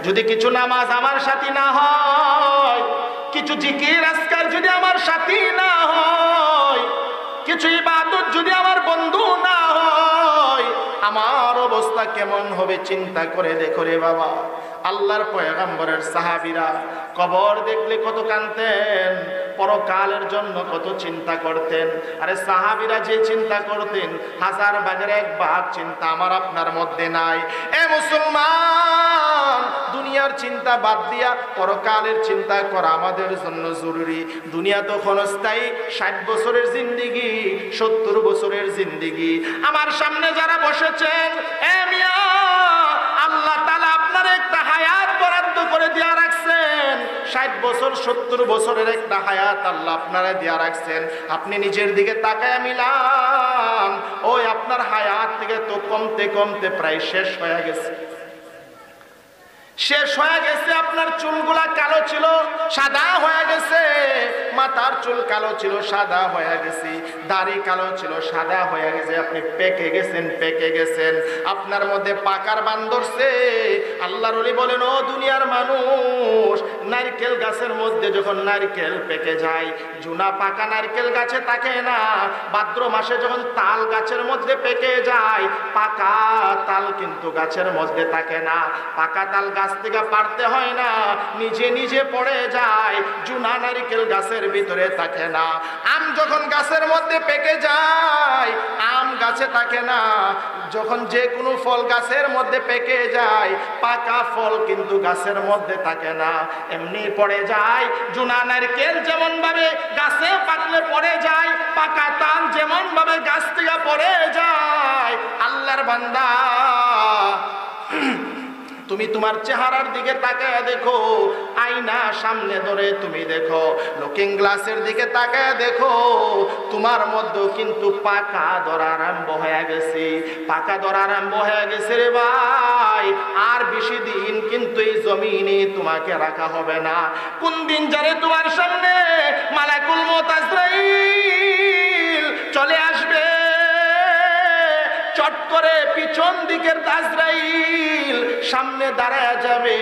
যদি কিছু নামাজ আমার সাথী না হয়, কিছু জিকির আজকার যদি আমার সাথী না হয়, কিছু ইবাদত যদি আমার বন্ধু না হয়, আমার অবস্থা কেমন হবে চিন্তা করে দেখো রে বাবা। আল্লাহর পয়গম্বরের সাহাবীরা কবর দেখলে কত কাঁদতেন, পরকালের জন্য কত চিন্তা করতেন। আরে সাহাবীরা যে চিন্তা করতেন, 1000 ভাগের 1 ভাগ চিন্তা আমার আপনার মধ্যে নাই। এ মুসলমান, দুনিয়ার চিন্তা বাদ দিয়া পরকালের চিন্তা করা আমাদের জন্য জরুরি। দুনিয়া তো ক্ষণস্থায়ী, 60 বছরের জিন্দেগি, 70 বছরের জিন্দেগি। আমার সামনে যারা বসেছেন, এ মিয়া, আল্লাহ তাআলা আপনার একটা হায়াত বরাদ্দ করে দিয়া রাখছেন। 60 বছর 70 বছরের একটা হায়াত আল্লাহ আপনারা দিয়া রাখছেন। আপনি নিজের দিকে তাকায় মিলান, ওই আপনার হায়াত থেকে তো কমতে কমতে প্রায় শেষ হয়ে গেছে। শেষ হয়ে গেছে। আপনার চুলগুলা কালো ছিল, সাদা হয়ে গেছে। মাথার চুল কালো ছিল, সাদা হয়ে গেছে। দাড়ি কালো ছিল, সাদা হয়ে গেছে। আপনি পেকে গেছেন, পেকে গেছেন। আপনার মধ্যে পাকার বান ধরছে। আল্লাহর ওলি বলেন, ও দুনিয়ার মানুষ, নারকেল গাছের মধ্যে যখন নারকেল পেকে যায়, জুনা পাকা নারকেল গাছে থাকে না। ভাদ্র মাসে যখন তাল গাছের মধ্যে পেকে যায়, পাকা তাল কিন্তু গাছের মধ্যে থাকে না। পাকা তাল গাছ থেকে পারতে হয় না, নিজে নিজে পড়ে যায়। জুনা নারকেল গাছের ভিতরে থাকে না। আম যখন গাছের মধ্যে পেকে যায়, আম গাছে থাকে না। যখন যে কোনো ফল গাছের মধ্যে পেকে যায়, পাকা ফল কিন্তু গাছের মধ্যে থাকে না, এমনি পড়ে যায়। জুনা নারকেল যেমন ভাবে গাছে পাকলে পড়ে যায়, পাকা তাল যেমন ভাবে গাছ থেকে পড়ে যায়। আল্লাহর বান্দা, তুমি তোমার চেহারার দিকে তাকায় দেখো, আয়না সামনে ধরে তুমি দেখো, লুকিং গ্লাসের দিকে তাকায় দেখো, তোমার মধ্যে কিন্তু পাকা ধরা আরম্ভ হয়ে গেছে। পাকা ধরা আরম্ভ হয়ে গেছে রে ভাই। আর বেশি দিন কিন্তু এই জমিনে তোমাকে রাখা হবে না। কোন দিন জানে তোমার সামনে মালাকুল মউত আজরাইল চলে আসবে, চট করে পিছন দিকের আজরাইল সামনে দাঁড়ায় যাবে।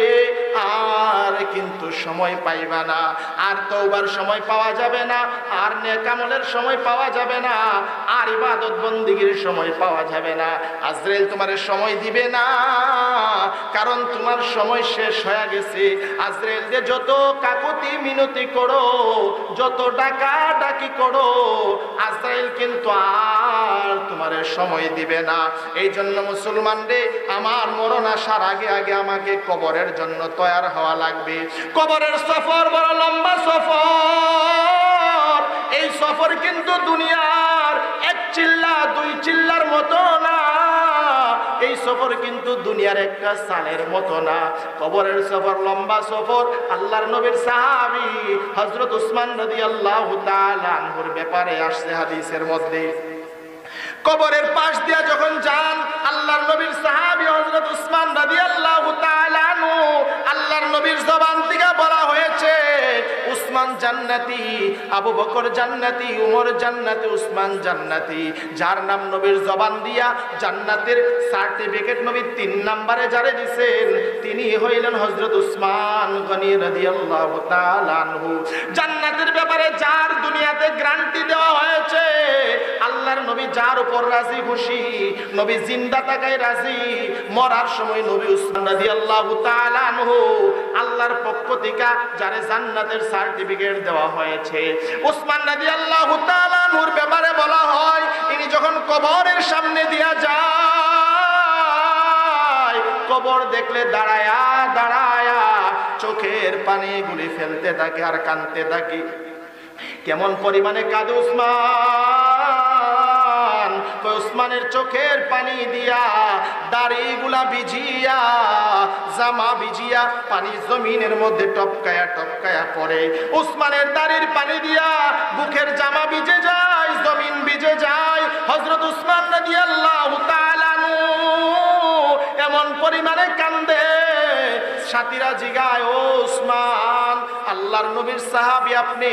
আর কিন্তু সময় পাইবা না, আর তওবার সময় পাওয়া যাবে না, আর নেক আমলের সময় পাওয়া যাবে না, আর ইবাদত বন্দেগীর সময় পাওয়া যাবে না। আজরাইল তোমার সময় দিবে না, কারণ তোমার সময় শেষ হয়ে গেছে। আজরাইল যে যত কাকুতি মিনতি করো, যত ডাকা ডাকি করো, আজরাইল কিন্তু আর তোমার সময় দিবে না। এই জন্য মুসলমান রে, আমার মরণ আসার আগে আগে আমাকে কবরের জন্য তৈয়ার হওয়া লাগবে। কবরের সফর বড় লম্বা সফর। এই সফর কিন্তু দুনিয়ার 1 চিল্লা 2 চিল্লার মতো না। এই সফর কিন্তু দুনিয়ার একটা সালের মতো না। কবরের সফর লম্বা সফর। আল্লাহর নবীর সাহাবী হযরত উসমান রাদিয়াল্লাহু তাআলা আনহুর ব্যাপারে আসছে হাদিসের মধ্যে। কবরের পাশ দিয়ে যখন যান, আল্লাহর নবীর সাহাবী হযরত উসমান রাদিয়াল্লাহু তাআলা আনহু, আল্লাহর নবীর জবান থেকে বলা হয়েছে, উসমান জান্নাতি, আবু বকর জান্নাতি, উমর জান্নাতি, উসমান জান্নাতি। যার নাম নবীর জবান দিয়া জান্নাতের সার্টিফিকেট নবী 3 নম্বরে যারে দিবেন, তিনি হইলেন হযরত উসমান গনি রাদিয়াল্লাহু তাআলা আনহু। জান্নাতের ব্যাপারে যার দুনিয়াতে গ্যারান্টি দেওয়া হয়েছে, আল্লাহর নবী যার উপর রাজি খুশি, নবী জিন্দা থাকায় রাজি, মরার সময় নবী উসমান রাদিয়াল্লাহু তাআলা আনহু আল্লাহর পক্ষ থেকে যারে জান্নাতের সার্টিফিকেট দেওয়া হয়েছে। উসমান রাদিয়াল্লাহু তাআলা আনহুর ব্যাপারে বলা হয়, তিনি যখন কবরের সামনে দিয়া যায়, কবর দেখলে দাঁড়ায়া দাঁড়ায়া চোখের পানি গুলি ফেলতে থাকে আর কাঁদতে থাকে। কেমন পরিমাণে কাঁদে উসমান, উসমানের চোখের পানি দিয়া দাড়িগুলা ভিজিয়া, জামা ভিজিয়া পানি জমিনের মধ্যে টপকায়া টপকায়া পড়ে। উসমানের দাড়ির পানি দিয়া বুকের জামা ভিজে যায়, জমিন ভিজে যায়। হযরত উসমান রাদিয়াল্লাহু তাআলা আনহু এমন পরিমাণে কান্দে, সাথীরা জিগায়, ও উসমান আল্লাহর নবীর সাহাবী আপনি,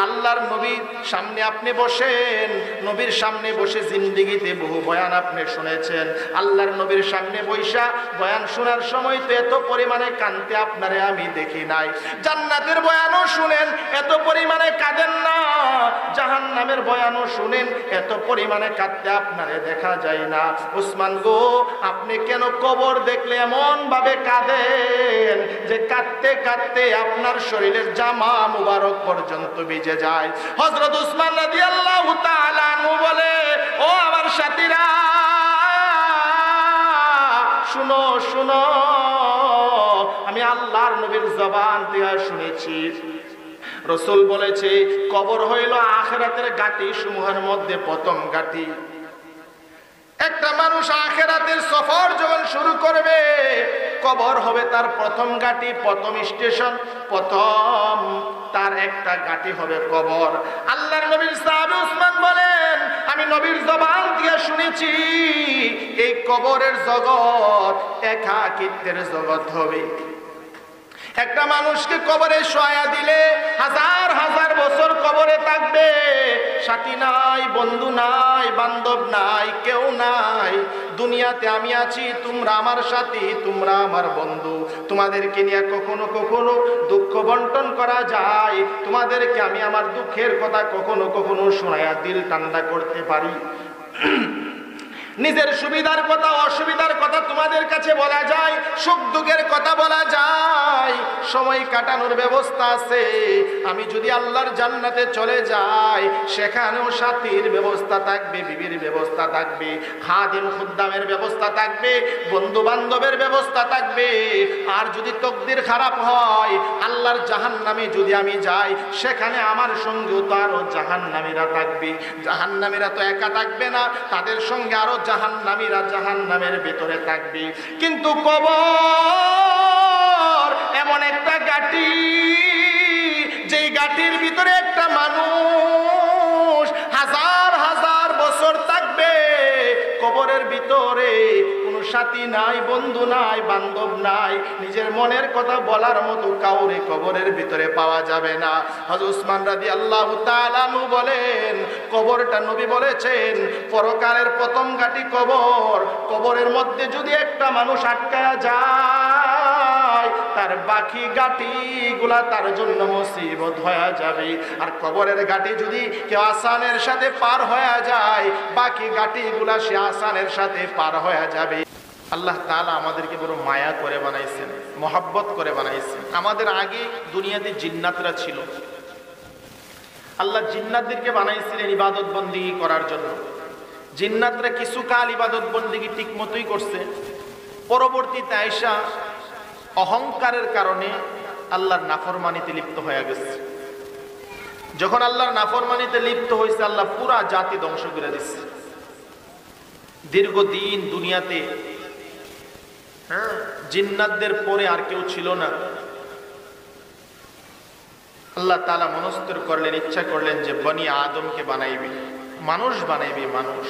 আল্লাহর নবীর সামনে আপনি বসেন, নবীর সামনে বসে জিন্দেগিতে বহু বয়ান আপনি শুনেছেন। আল্লাহর নবীর সামনে বৈশা বয়ান শোনার সময় তো এত পরিমাণে কাঁদতে আপনারে আমি দেখি নাই। জান্নাতের বয়ানও শুনেন, এত পরিমাণে কাঁদেন না। জাহান্নামের বয়ানও শুনেন, এত পরিমাণে কাঁদতে আপনারে দেখা যায় না। ওসমান গো, আপনি কেন কবর দেখলে এমন ভাবে কাঁদেন যে কাঁদতে কাঁদতে আপনার শরীরের জামা মুবারক পর্যন্ত ভিজে যায়? হযরত ওসমান রাদিয়াল্লাহু তাআলা আনহু বলে, ও আমার সাথীরা, শুনো শুনো, আমি আল্লাহর নবীর জবান দিয়ে শুনেছি। রাসূল বলেছে, কবর হইল আখিরাতের ঘাটি সমূহের মধ্যে প্রথম ঘাটি। একটা মানুষ আখিরাতের সফর যখন শুরু করবে, কবর হবে তার প্রথম ঘাটি, প্রথম স্টেশন, প্রথম তার একটা ঘাটি হবে কবর। আল্লাহর নবীর সাহাবী ওসমান বলেন, আমি নবীর জবান দিয়ে শুনেছি এই কবরের জগৎ একাকিত্বের জগৎ হবে। একটা মানুষকে কবরে শোয়া দিলে হাজার হাজার বছর কবরে থাকবে, সাথী নাই, বন্ধু নাই, বান্ধব নাই, কেউ নাই। দুনিয়াতে আমি আছি, তোমরা আমার সাথী, তোমরা আমার বন্ধু। তোমাদেরকে নিয়ে কখনো কখনো দুঃখ বন্টন করা যায়, তোমাদেরকে আমি আমার দুঃখের কথা কখনো কখনো শোনায়া দিল ঠান্ডা করতে পারি। নিজের সুবিধার কথা, অসুবিধার কথা তোমাদের কাছে বলা যায়, সুখ দুঃখের কথা বলা যায়, সময় কাটানোর ব্যবস্থা আছে। আমি যদি আল্লাহর জান্নাতে চলে যাই, সেখানেও সাথীর ব্যবস্থা থাকবে, বিবির ব্যবস্থা থাকবে, খাদিম খুদ্দামের ব্যবস্থা থাকবে, বন্ধু বান্ধবের ব্যবস্থা থাকবে। আর যদি তকদির খারাপ হয়, আল্লাহর জাহান্নামে যদি আমি যাই, সেখানে আমার সঙ্গেও তো আরো জাহান্নামীরা থাকবে। জাহান্নামীরা তো একা থাকবে না, তাদের সঙ্গে আরো জাহান্নামীরা জাহান্নামের ভিতরে থাকবে। কিন্তু কবর এমন একটা ঘাটি, যেই ঘাটির ভিতরে একটা মানুষ হাজার হাজার বছর থাকবে। কবরের ভিতরে কোনো সাথী নাই, বন্ধু নাই, বান্ধব নাই, নিজের মনের কথা বলার মতো কাউরে কবরের ভিতরে পাওয়া যাবে না। হযরত ওসমান রাদিয়াল্লাহু তাআলা আনহু বলেন, কবরটা নবী বলেছেন পরকালের প্রথম ঘাটি কবর। কবরের মধ্যে যদি একটা মানুষ আটকায়া যায়, তার বাকি ঘাটিগুলা তার জন্য মুসিবত হয়ে যাবে। আর কবরের ঘাটি যদি কেউ আসানের সাথে পার হয়ে যায়, বাকি ঘাটিগুলা সে আসানের সাথে পার হয়ে যাবে। আল্লাহ তাআলা আমাদেরকে বড় মায়া করে বানাইছেন, মহব্বত করে বানাইছেন। আমাদের আগে দুনিয়াতে জিন্নাতরা ছিল। আল্লাহ জিন্নাতদেরকে বানাইছিলেন ইবাদত বন্দেগী করার জন্য। জিন্নাতরা কিছুকাল ইবাদত বন্দেগী ঠিক মতোই করছে, পরবর্তীতে আয়েশা অহংকারের কারণে আল্লাহর নাফরমানিতে লিপ্ত হয়ে গেছে। যখন আল্লাহর নাফরমানিতে লিপ্ত হয়েছে, আল্লাহ পুরা জাতি ধ্বংস করে দিচ্ছে। দীর্ঘদিন দুনিয়াতে জিন্নাতদের পরে আর কেউ ছিল না। আল্লাহ তাআলা মনস্থির করলেন, ইচ্ছা করলেন যে বনি আদমকে বানাইবে, মানুষ বানাইবে, মানুষ।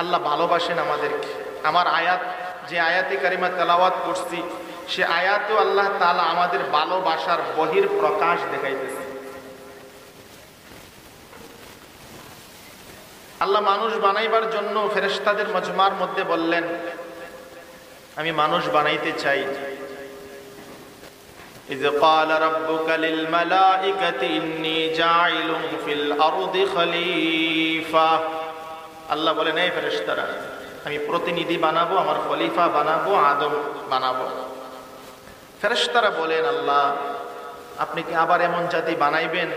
আল্লাহ ভালোবাসেন আমাদেরকে। আমার আয়াত, যে আয়াতে কারিমা তেলাওয়াত করছি, সে আয়াতেও আল্লাহ তাআলা আমাদের ভালোবাসার বহির প্রকাশ দেখাইতেছে। আল্লাহ মানুষ বানাইবার জন্য ফেরেশতাদের মজমার মধ্যে বললেন, আমি মানুষ বানাইতে চাই। ইয ক্বালা রাব্বুকা লিল মালাইকাতি ইন্নী জাইলুন ফিল আরদি খলিফা। আল্লাহ বলেন, এই ফেরেশতারা, আমি প্রতিনিধি বানাবো, আমার খলিফা বানাবো, আদম বানাবো। ফেরেশতারা বলেন, আল্লাহ আপনি কি আবার এমন জাতি বানাইবেন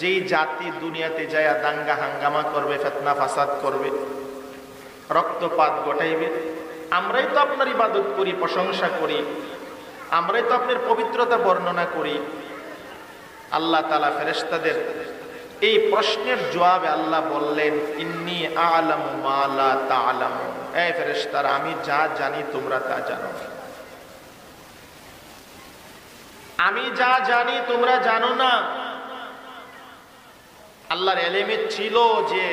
যেই জাতি দুনিয়াতে যায় দাঙ্গা হাঙ্গামা করবে, ফিতনা ফাসাদ করবে, রক্তপাত ঘটাইবে? আমরাই তো আপনার ইবাদত করি, প্রশংসা করি, আমরাই তো আপনার পবিত্রতা বর্ণনা করি। আল্লাহ তাআলা ফেরেশতাদের এই প্রশ্নের জবাবে আল্লাহ বললেন, ইন্নী আ'লামু মা লা তা'লামুন। এই ফেরেশতারা, আমি যা জানি তোমরা তা জানো না। আমি যা জানি তোমরা জানো না। আল্লাহর ইলমে ছিল যে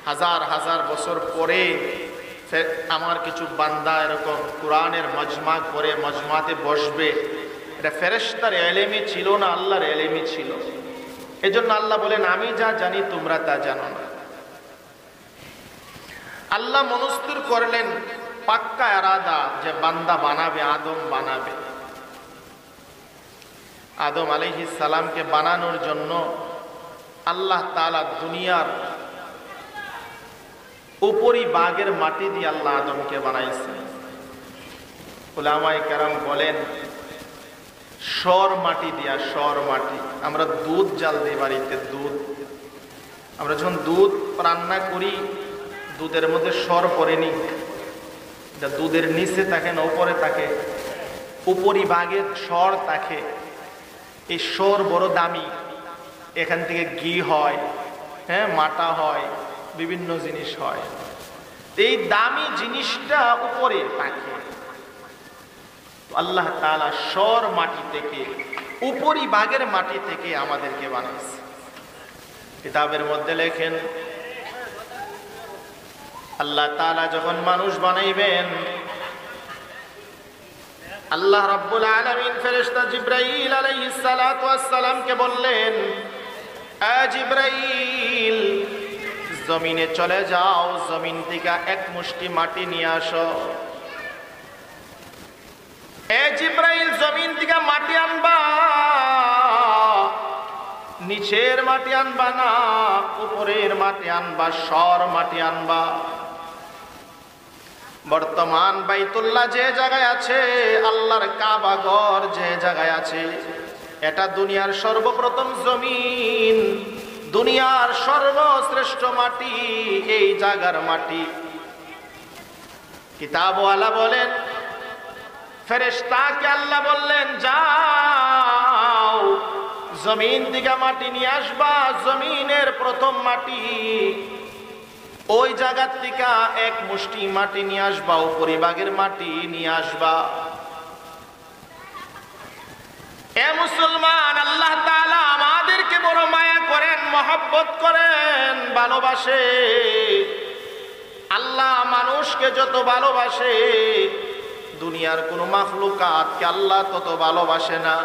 হাজার হাজার বছর পরে আমার কিছু বান্দা এরকম কোরআনের মজমা করে মজমাতে বসবে, এটা ফেরেশতার ইলমে ছিল না, আল্লাহর ইলমে ছিল। এজন্য আল্লাহ বলেন আমি যা জানি তোমরা তা জানো না। আল্লাহ মনস্থির করলেন পাক্কা ইরাদা যে বান্দা বানাবে, আদম বানাবে। আদম আলাইহিস সালামকে বানানোর জন্য আল্লাহ তাআলা দুনিয়ার উপরি বাগের মাটি দিয়ে আল্লাহ আদমকে বানাইছেন। উলামায়ে কেরাম বলেন সর মাটি দিয়া, সর মাটি। আমরা দুধ জাল দিই বাড়িতে, দুধ আমরা যখন দুধ রান্না করি দুধের মধ্যে সর পড়েনি, দুধের নিচে থাকে না উপরে থাকে, উপরি ভাগে সর থাকে। এই সর বড় দামি, এখান থেকে ঘি হয়, হ্যাঁ মাটা হয়, বিভিন্ন জিনিস হয়। এই দামি জিনিসটা উপরে থাকে। আল্লাহ তাআলা সর মাটি থেকে, উপরি ভাগের মাটি থেকে আমাদেরকে বানাইছে। কিতাবের মধ্যে লেখেন আল্লাহ তাআলা যখন মানুষ বানাইবেন, আল্লাহ রাব্বুল আলামিন ফেরেশতা জিবরাইল আলাইহিস সালাতু ওয়াস সালামকে বললেন, এ জিবরাইল জমিনে চলে যাও, জমিন থেকে এক মুষ্টি মাটি নিয়ে আসো। এ জিবরাইল জমিন থেকে মাটি আনবা, নিচের মাটি আনবা না, উপরের মাটি আনবা, সর মাটি আনবা। বর্তমান বাইতুল্লাহ যে জায়গায় আছে, আল্লাহর কাবা ঘর যে জায়গায় আছে, এটা দুনিয়ার সর্বপ্রথম জমিন, দুনিয়ার সর্বশ্রেষ্ঠ মাটি এই জায়গার মাটি। কিতাবওয়ালা বলেন ফেরেশতাকে আল্লাহ বললেন যাও জমিন থেকে মাটি নিয়ে আসবা, জমিনের প্রথম মাটি, ওই জায়গার থেকে এক মুষ্টি মাটি নিয়ে আসবা, উপরিভাগের মাটি নিয়ে আসবা। এ মুসলমান, আল্লাহ তাআলা আমাদেরকে বড় মায়া করেন, মহব্বত করেন, ভালোবাসে। আল্লাহ মানুষকে যত ভালোবাসে দুনিয়ার কোন মাখলুকাতকে আল্লাহ তত ভালোবাসে না।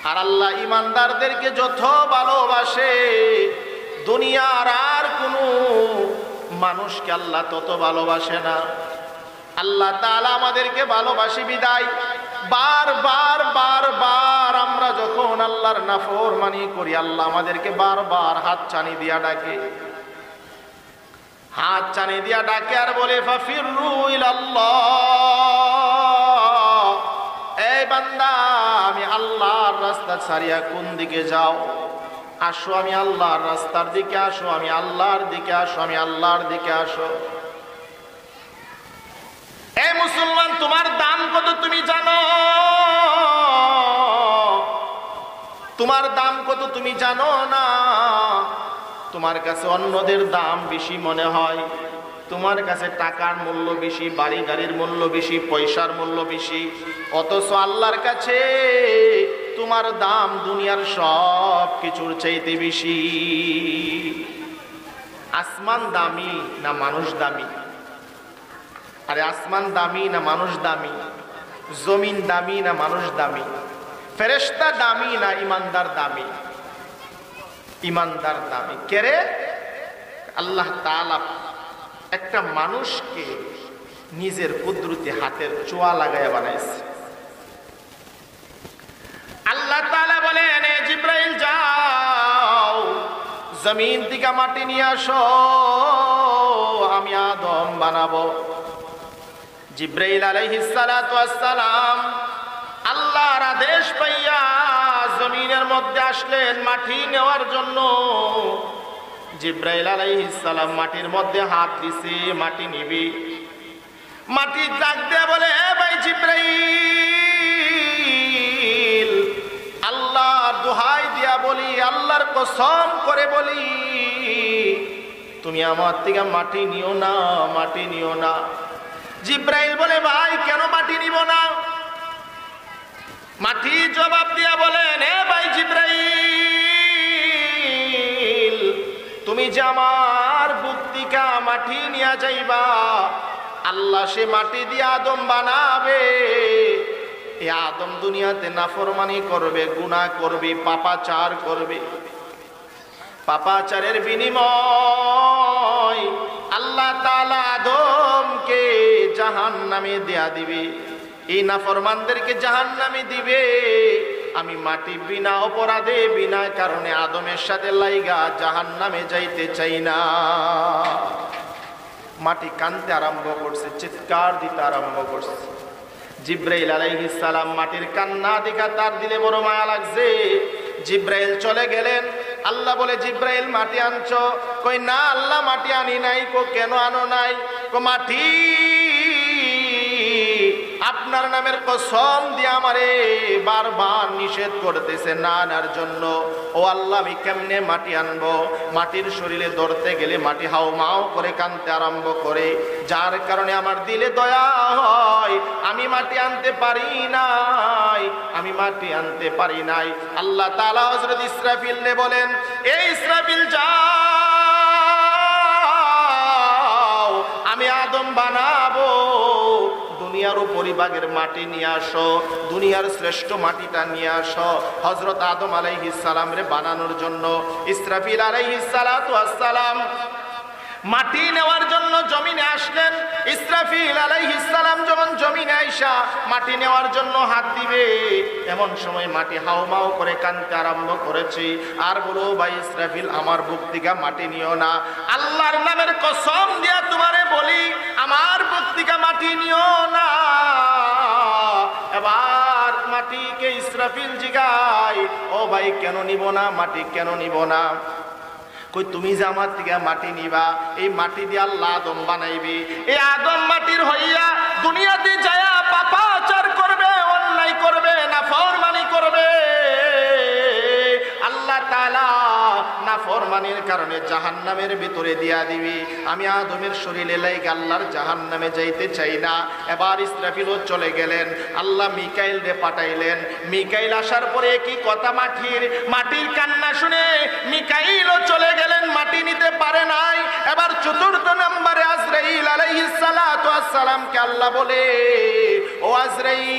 আর আল্লাহ ইমানদারদেরকে যত ভালোবাসে দুনিয়ার আর কোন মানুষকে আল্লাহ তত ভালোবাসে না। আল্লাহ তাআলা আমাদেরকে ভালোবাসি বিদায় বারবার বারবার আমরা যখন আল্লাহর নাফরমানি করি, আল্লাহ আমাদেরকে বারবার হাত চানি দিয়া ডাকে, হাত চানি দিয়া ডাকে আর বলে ফাফিরু ইলাল্লাহ, এই বান্দা আমি আল্লাহর রাস্তা ছাড়িয়া কোন দিকে যাও? আসো আমি আল্লাহর রাস্তার দিকে আসো, আমি আল্লাহর দিকে আসো, আমি আল্লাহর দিকে আসো। এই মুসলমান, তোমার দাম কত তুমি জানো? তোমার দাম কত তুমি জানো না? তোমার কাছে অন্যদের দাম বেশি মনে হয়, তোমার কাছে টাকার মূল্য বেশি, বাড়ি গাড়ির মূল্য বেশি, পয়সার মূল্য বেশি, অথচ আল্লাহর কাছে তোমার দাম দুনিয়ার সব কিছুর চাইতে বেশি। আসমান দামি না মানুষ দামি? আরে আসমান দামি না মানুষ দামি? জমিন দামি না মানুষ দামি? ফেরেশতা দামি না ইমানদার দামি? ইমানদার দামি। কেরে? আল্লাহ তাআলা একটা মানুষকে নিজের কুদরতি হাতের ছোঁয়া লাগাইয়া বানাইছে। আল্লাহ তাআলা বলেন, এ জিবরাইল যাও জমিন থেকে মাটি নিয়ে আসো, আমি আদম বানাবো। জিবরাইল আলাইহিস সালাতু ওয়াস সালাম আল্লাহর আদেশ পাইয়া জমিনের মধ্যে আসলেন মাটি নেওয়ার জন্য। জিবরাইল আলাইহিস সালাম মাটির মধ্যে হাত দিছে, মাটি নিবি। মাটি ডাক দিয়ে বলে, এ ভাই জিবরাইল, আল্লাহর দোহাই দিয়া বলি, আল্লাহর কসম করে বলি, তুমি আমার থেকে মাটি নিও না, মাটি নিও না। জিবরাইল বলে, ভাই কেন মাটি নিব না? মাটি জবাব দিয়া বলেন, এ ভাই জিবরাইল, তুমি যে আমার বুক থেকে মাটি নিয়ে যাইবা, আল্লাহ সে মাটি দিয়ে আদম বানাবে, এই আদম দুনিয়াতে নাফরমানি করবে, গুনাহ করবে, পাপাচার করবে। পাপাচারের বিনিময় আল্লাহ তাআলা আদমকে জাহান্নামে দেয়া দিবে। এই নাফরমানদেরকে জাহান্নামে দিবে। আমি মাটি বিনা অপরাধে বিনা কারণে আদমের সাথে লাইগা জাহান্নামে যাইতে চাই না। মাটি কাঁদতে আরম্ভ করছে, চিৎকার দিতে আরম্ভ করছে। জিব্রাইল আলাইহিস সালাম মাটির কান্না দেখা তার দিলে বড় মায়া লাগছে। জিব্রাইল চলে গেলেন। আল্লাহ বলে, জিব্রাইল মাটি আনছো? কই না আল্লাহ মাটি আনি নাই। কো কেন আনো নাই? কো মাটি আপনার নামের কসম দিয়ে আমারে বারবার নিষেধ করতেছে না আনার জন্য। ও আল্লাহ, আমি কেমনে মাটি আনবো? মাটির শরীরে ধরতে গেলে মাটি হাউমাউ করে কাঁদতে আরম্ভ করে, যার কারণে আমার দিলে দয়া হয়। আমি মাটি আনতে পারি নাই, আমি মাটি আনতে পারি নাই। আল্লাহ তাআলা হযরত ইসরাফিলকে বলেন, এই ইসরাফিল যাও, আমি আদম বানাবো। দুনিয়ার উপরিভাগের মাটি নিয়ে আসো, দুনিয়ার শ্রেষ্ঠ মাটিটা নিয়ে আসো হযরত আদম আলাইহিস সালামরে বানানোর জন্য। ইসরাফিল আলাইহিস সালাতু ওয়াস সালাম মাটি নেওয়ার জন্য জমিনে আসলেন। ইসরাফিল আলাইহিস সালাম যখন জমিনে আইসা মাটি নেওয়ার জন্য হাত দিবে, এমন সময় মাটি হাউমাউ করে কাঁদতে আরম্ভ করেছে। আর বলো, ভাই ইসরাফিল, আমার বুক থেকে মাটি নিও না। আল্লাহর নামের কসম দিয়া তোমারে বলি, আমার বুক থেকে মাটি নিও না। এবার মাটিকে ইসরাফিল জিগায়, ও ভাই কেন নিব না? মাটি কেন নিব না? কই তুমি যে আমার থেকে মাটি নিবা, এই মাটি দিয়ে আল্লাহ আদম বানাইবে। এই আদম মাটির হইয়া দুনিয়াতে যায়া পাপাচার করবে, অন্যায় করবে, নাফরমানি করবে। আল্লাহ তাআলা নাফরমানির কারণে জাহান্নামের ভিতরে দিয়া দিবি। আমি আদমের শরীরে লাইগা আল্লাহর জাহান্নামে যাইতে চাই না। এবার ইসরাফিলও চলে গেলেন। আল্লাহ মিকাইল রে পাঠাইলেন। মিকাইল আসার পরে কি কথা, মাটির কান্না শুনে মিকাইলও চলে গেলেন, মাটি নিতে পারে নাই। এবার চতুর্থ নম্বরে আজরাইল আলাইহিস সালাতু ওয়াস সালামকে আল্লাহ বলে, ও আজরাইল,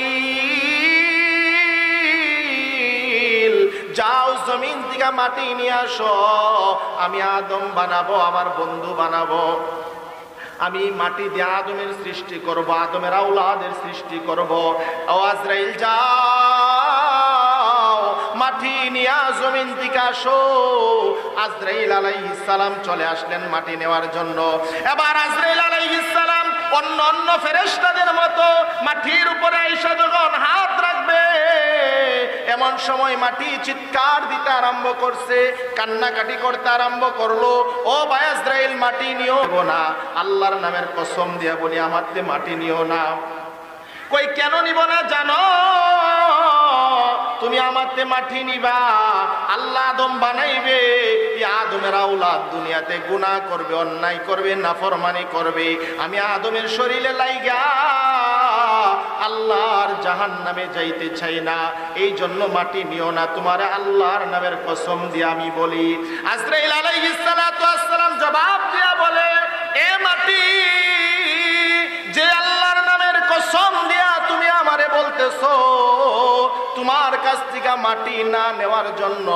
যাও জমিন থেকে মাটি নিয়ে আসো। আমি আদম বানাবো, আমার বন্ধু বানাবো। আমি মাটি দিয়ে আদমের সৃষ্টি করব, আদমের আওলাদের সৃষ্টি করব। ও আজরাইল, যাও মাটি নিয়ে জমিন থেকে আসো। আজরাইল আলাইহিস সালাম চলে আসলেন মাটি নেওয়ার জন্য। এবার আজরাইল আলাইহিস সালাম অন্য ফেরেশতাদের মতো মাটির উপরে আইসা যখন হাত রাখবে, এমন সময় মাটি চিৎকার দিতে আরম্ভ করছে, কান্নাকাটি করতে আরম্ভ করলো। ও ভাই আজরাইল, মাটি নিও না। আল্লাহর নামের কসম দিয়া বলি, আমারতে মাটি নিও না। কই কেন নিব না জানো? তুমি আমারতে মাটি নিবা, আল্লাহ আদম বানাইবে। এই আদমের আওলাদ দুনিয়াতে গুনাহ করবে, অন্যায় করবে, নাফরমানি করবে। আমি আদমের শরীরে লাইগা আল্লাহর জাহান্নামে যাইতে চাই না, এই জন্য মাটি নিও না। তোমার আল্লাহর নামের কসম দিয়ে আমি বলি। আজরাইল আলাইহিস সালাতু ওয়াস সালাম জবাব দিয়া বলে, এ মাটি, যে আল্লাহর নামের কসম দিয়া তুমি আমারে বলতেছো তোমার কাছ থেকে মাটি না নেওয়ার জন্য,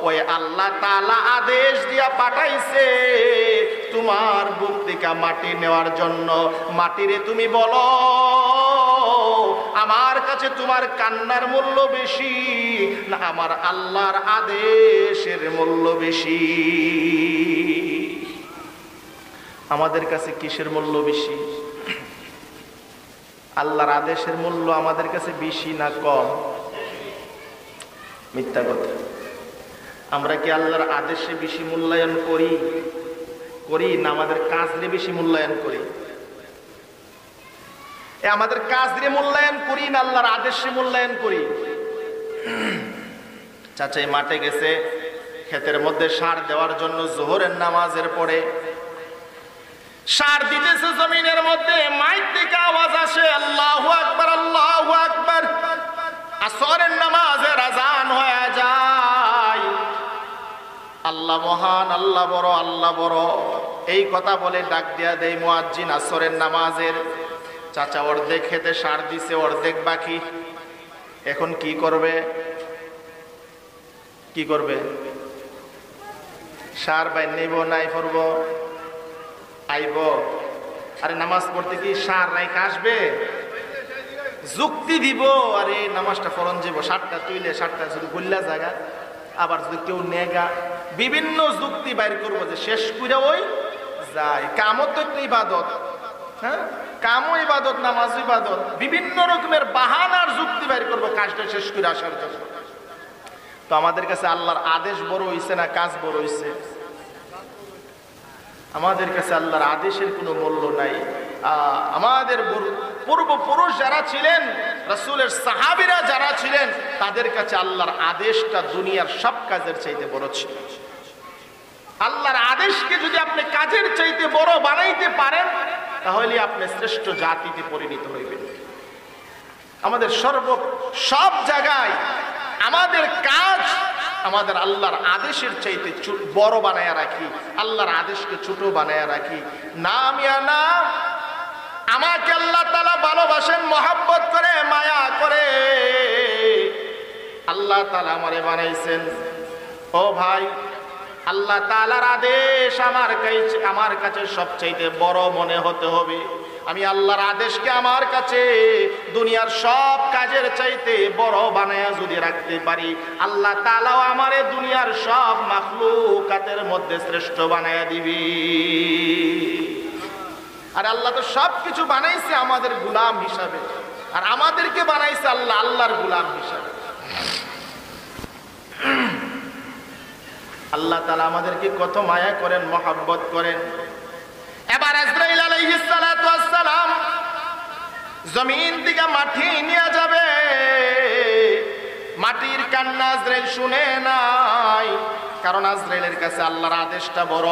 ওই আল্লাহ তাআলা আদেশ দিয়া পাঠাইছে তোমার বুক থেকে মাটি নেওয়ার জন্য। মাটিরে তুমি বলো, আমার কাছে তোমার কান্নার মূল্য বেশি না আমার আল্লাহর আদেশের মূল্য বেশি? আমাদের কাছে কিসের মূল্য বেশি? আল্লাহর আদেশের মূল্য আমাদের কাছে বেশি না কম? মিথ্যা কথা। আমরা কি আল্লাহর আদেশে বেশি মূল্যায়ন করি না আমাদের কাজ দিয়ে বেশি মূল্যায়ন করি? আমাদের কাজ দিয়ে মূল্যায়ন করি না আল্লাহর আদেশে মূল্যায়ন করি? চাচাই মাঠে গেছে ক্ষেতের মধ্যে সার দেওয়ার জন্য, যোহরের নামাজের পরে সার দিতেছে জমিনের মধ্যে, মাইক থেকে আওয়াজ আসে, আল্লাহু আকবার, আল্লাহু আকবার। আসরের নামাজের আযান হয়ে যায়। আল্লাহ মহান, আল্লাহ বড়, আল্লাহ বড়, এই কথা বলে ডাক দিয়া দেয় মুয়াজ্জিন আসরের নামাজের। চাচা অর্ধেক খেতে সার দিছে, অর্ধেক বাকি। এখন কি করবে? কি করবে? সার বাই নেব নাই পড়ব, আইব। আরে নামাজ পড়তে কি সার নাই আসবে? যুক্তি দিব, আরে নামাজটা ফরন যাব, সারটা তুইলে সারটা শুধু গুল্লা জায়গা, আবার যদি কেউ নেগা, বিভিন্ন যুক্তি বাইর করবো যে শেষ করে ওই যায়। কামও তো একটা ইবাদত, হ্যাঁ, কামও ইবাদত, নামাজ ইবাদত, বিভিন্ন রকমের বাহানার যুক্তি বাইর করবো কাজটা শেষ করে আসার জন্য। তো আমাদের কাছে আল্লাহর আদেশ বড় হইছে না কাজ বড় হইছে? আমাদের কাছে আল্লাহর আদেশের কোনো মূল্য নাই। আমাদের পূর্বপুরুষ যারা ছিলেন, রাসূলের সাহাবীরা যারা ছিলেন, তাদের কাছে আল্লাহর আদেশটা দুনিয়ার সব কাজের চাইতে বড় ছিল। আল্লাহর আদেশকে যদি আপনি কাজের চাইতে বড় বানাইতে পারেন, তাহলে আপনি শ্রেষ্ঠ জাতিতে পরিণত হইবেন। আমাদের সব জায়গায় আমাদের কাজ আমাদের আল্লাহর আদেশের চাইতে বড় বানায়া রাখি, আল্লাহর আদেশকে ছোট বানায়া রাখি। না মিয়া না, আমাকে আল্লাহ তাআলা ভালোবাসেন, মহব্বত করে, মায়া করে। আল্লাহ তাআলা আমারে বানাইছেন। ও ভাই, আল্লাহ তাআলার আদেশ আমার কাছে সবচাইতে বড় মনে হতে হবে। আমি আল্লাহর আদেশকে আমার কাছে দুনিয়ার সব কাজের চাইতে বড় বানায়া যদি রাখতে পারি, আল্লাহ তাআলাও আমারে দুনিয়ার সব মাখলুকাতের মধ্যে শ্রেষ্ঠ বানায়া দিবি। আর আল্লাহ তো সবকিছু বানাইছে আমাদের গোলাম হিসাবে, আর আমাদেরকে বানাইছে আল্লাহ আল্লাহর গোলাম হিসাবে। আল্লাহ তাআলা আমাদেরকে কত মায়া করেন, মহব্বত করেন। এবার আজরাইল আলাইহিস সালাতু ওয়াস সালাম জমিন থেকে মাটি নিয়ে যাবে। মাটির কান্না আজরাইল শুনে নাই, কারণ আজরাইলের কাছে আল্লাহর আদেশটা বড়।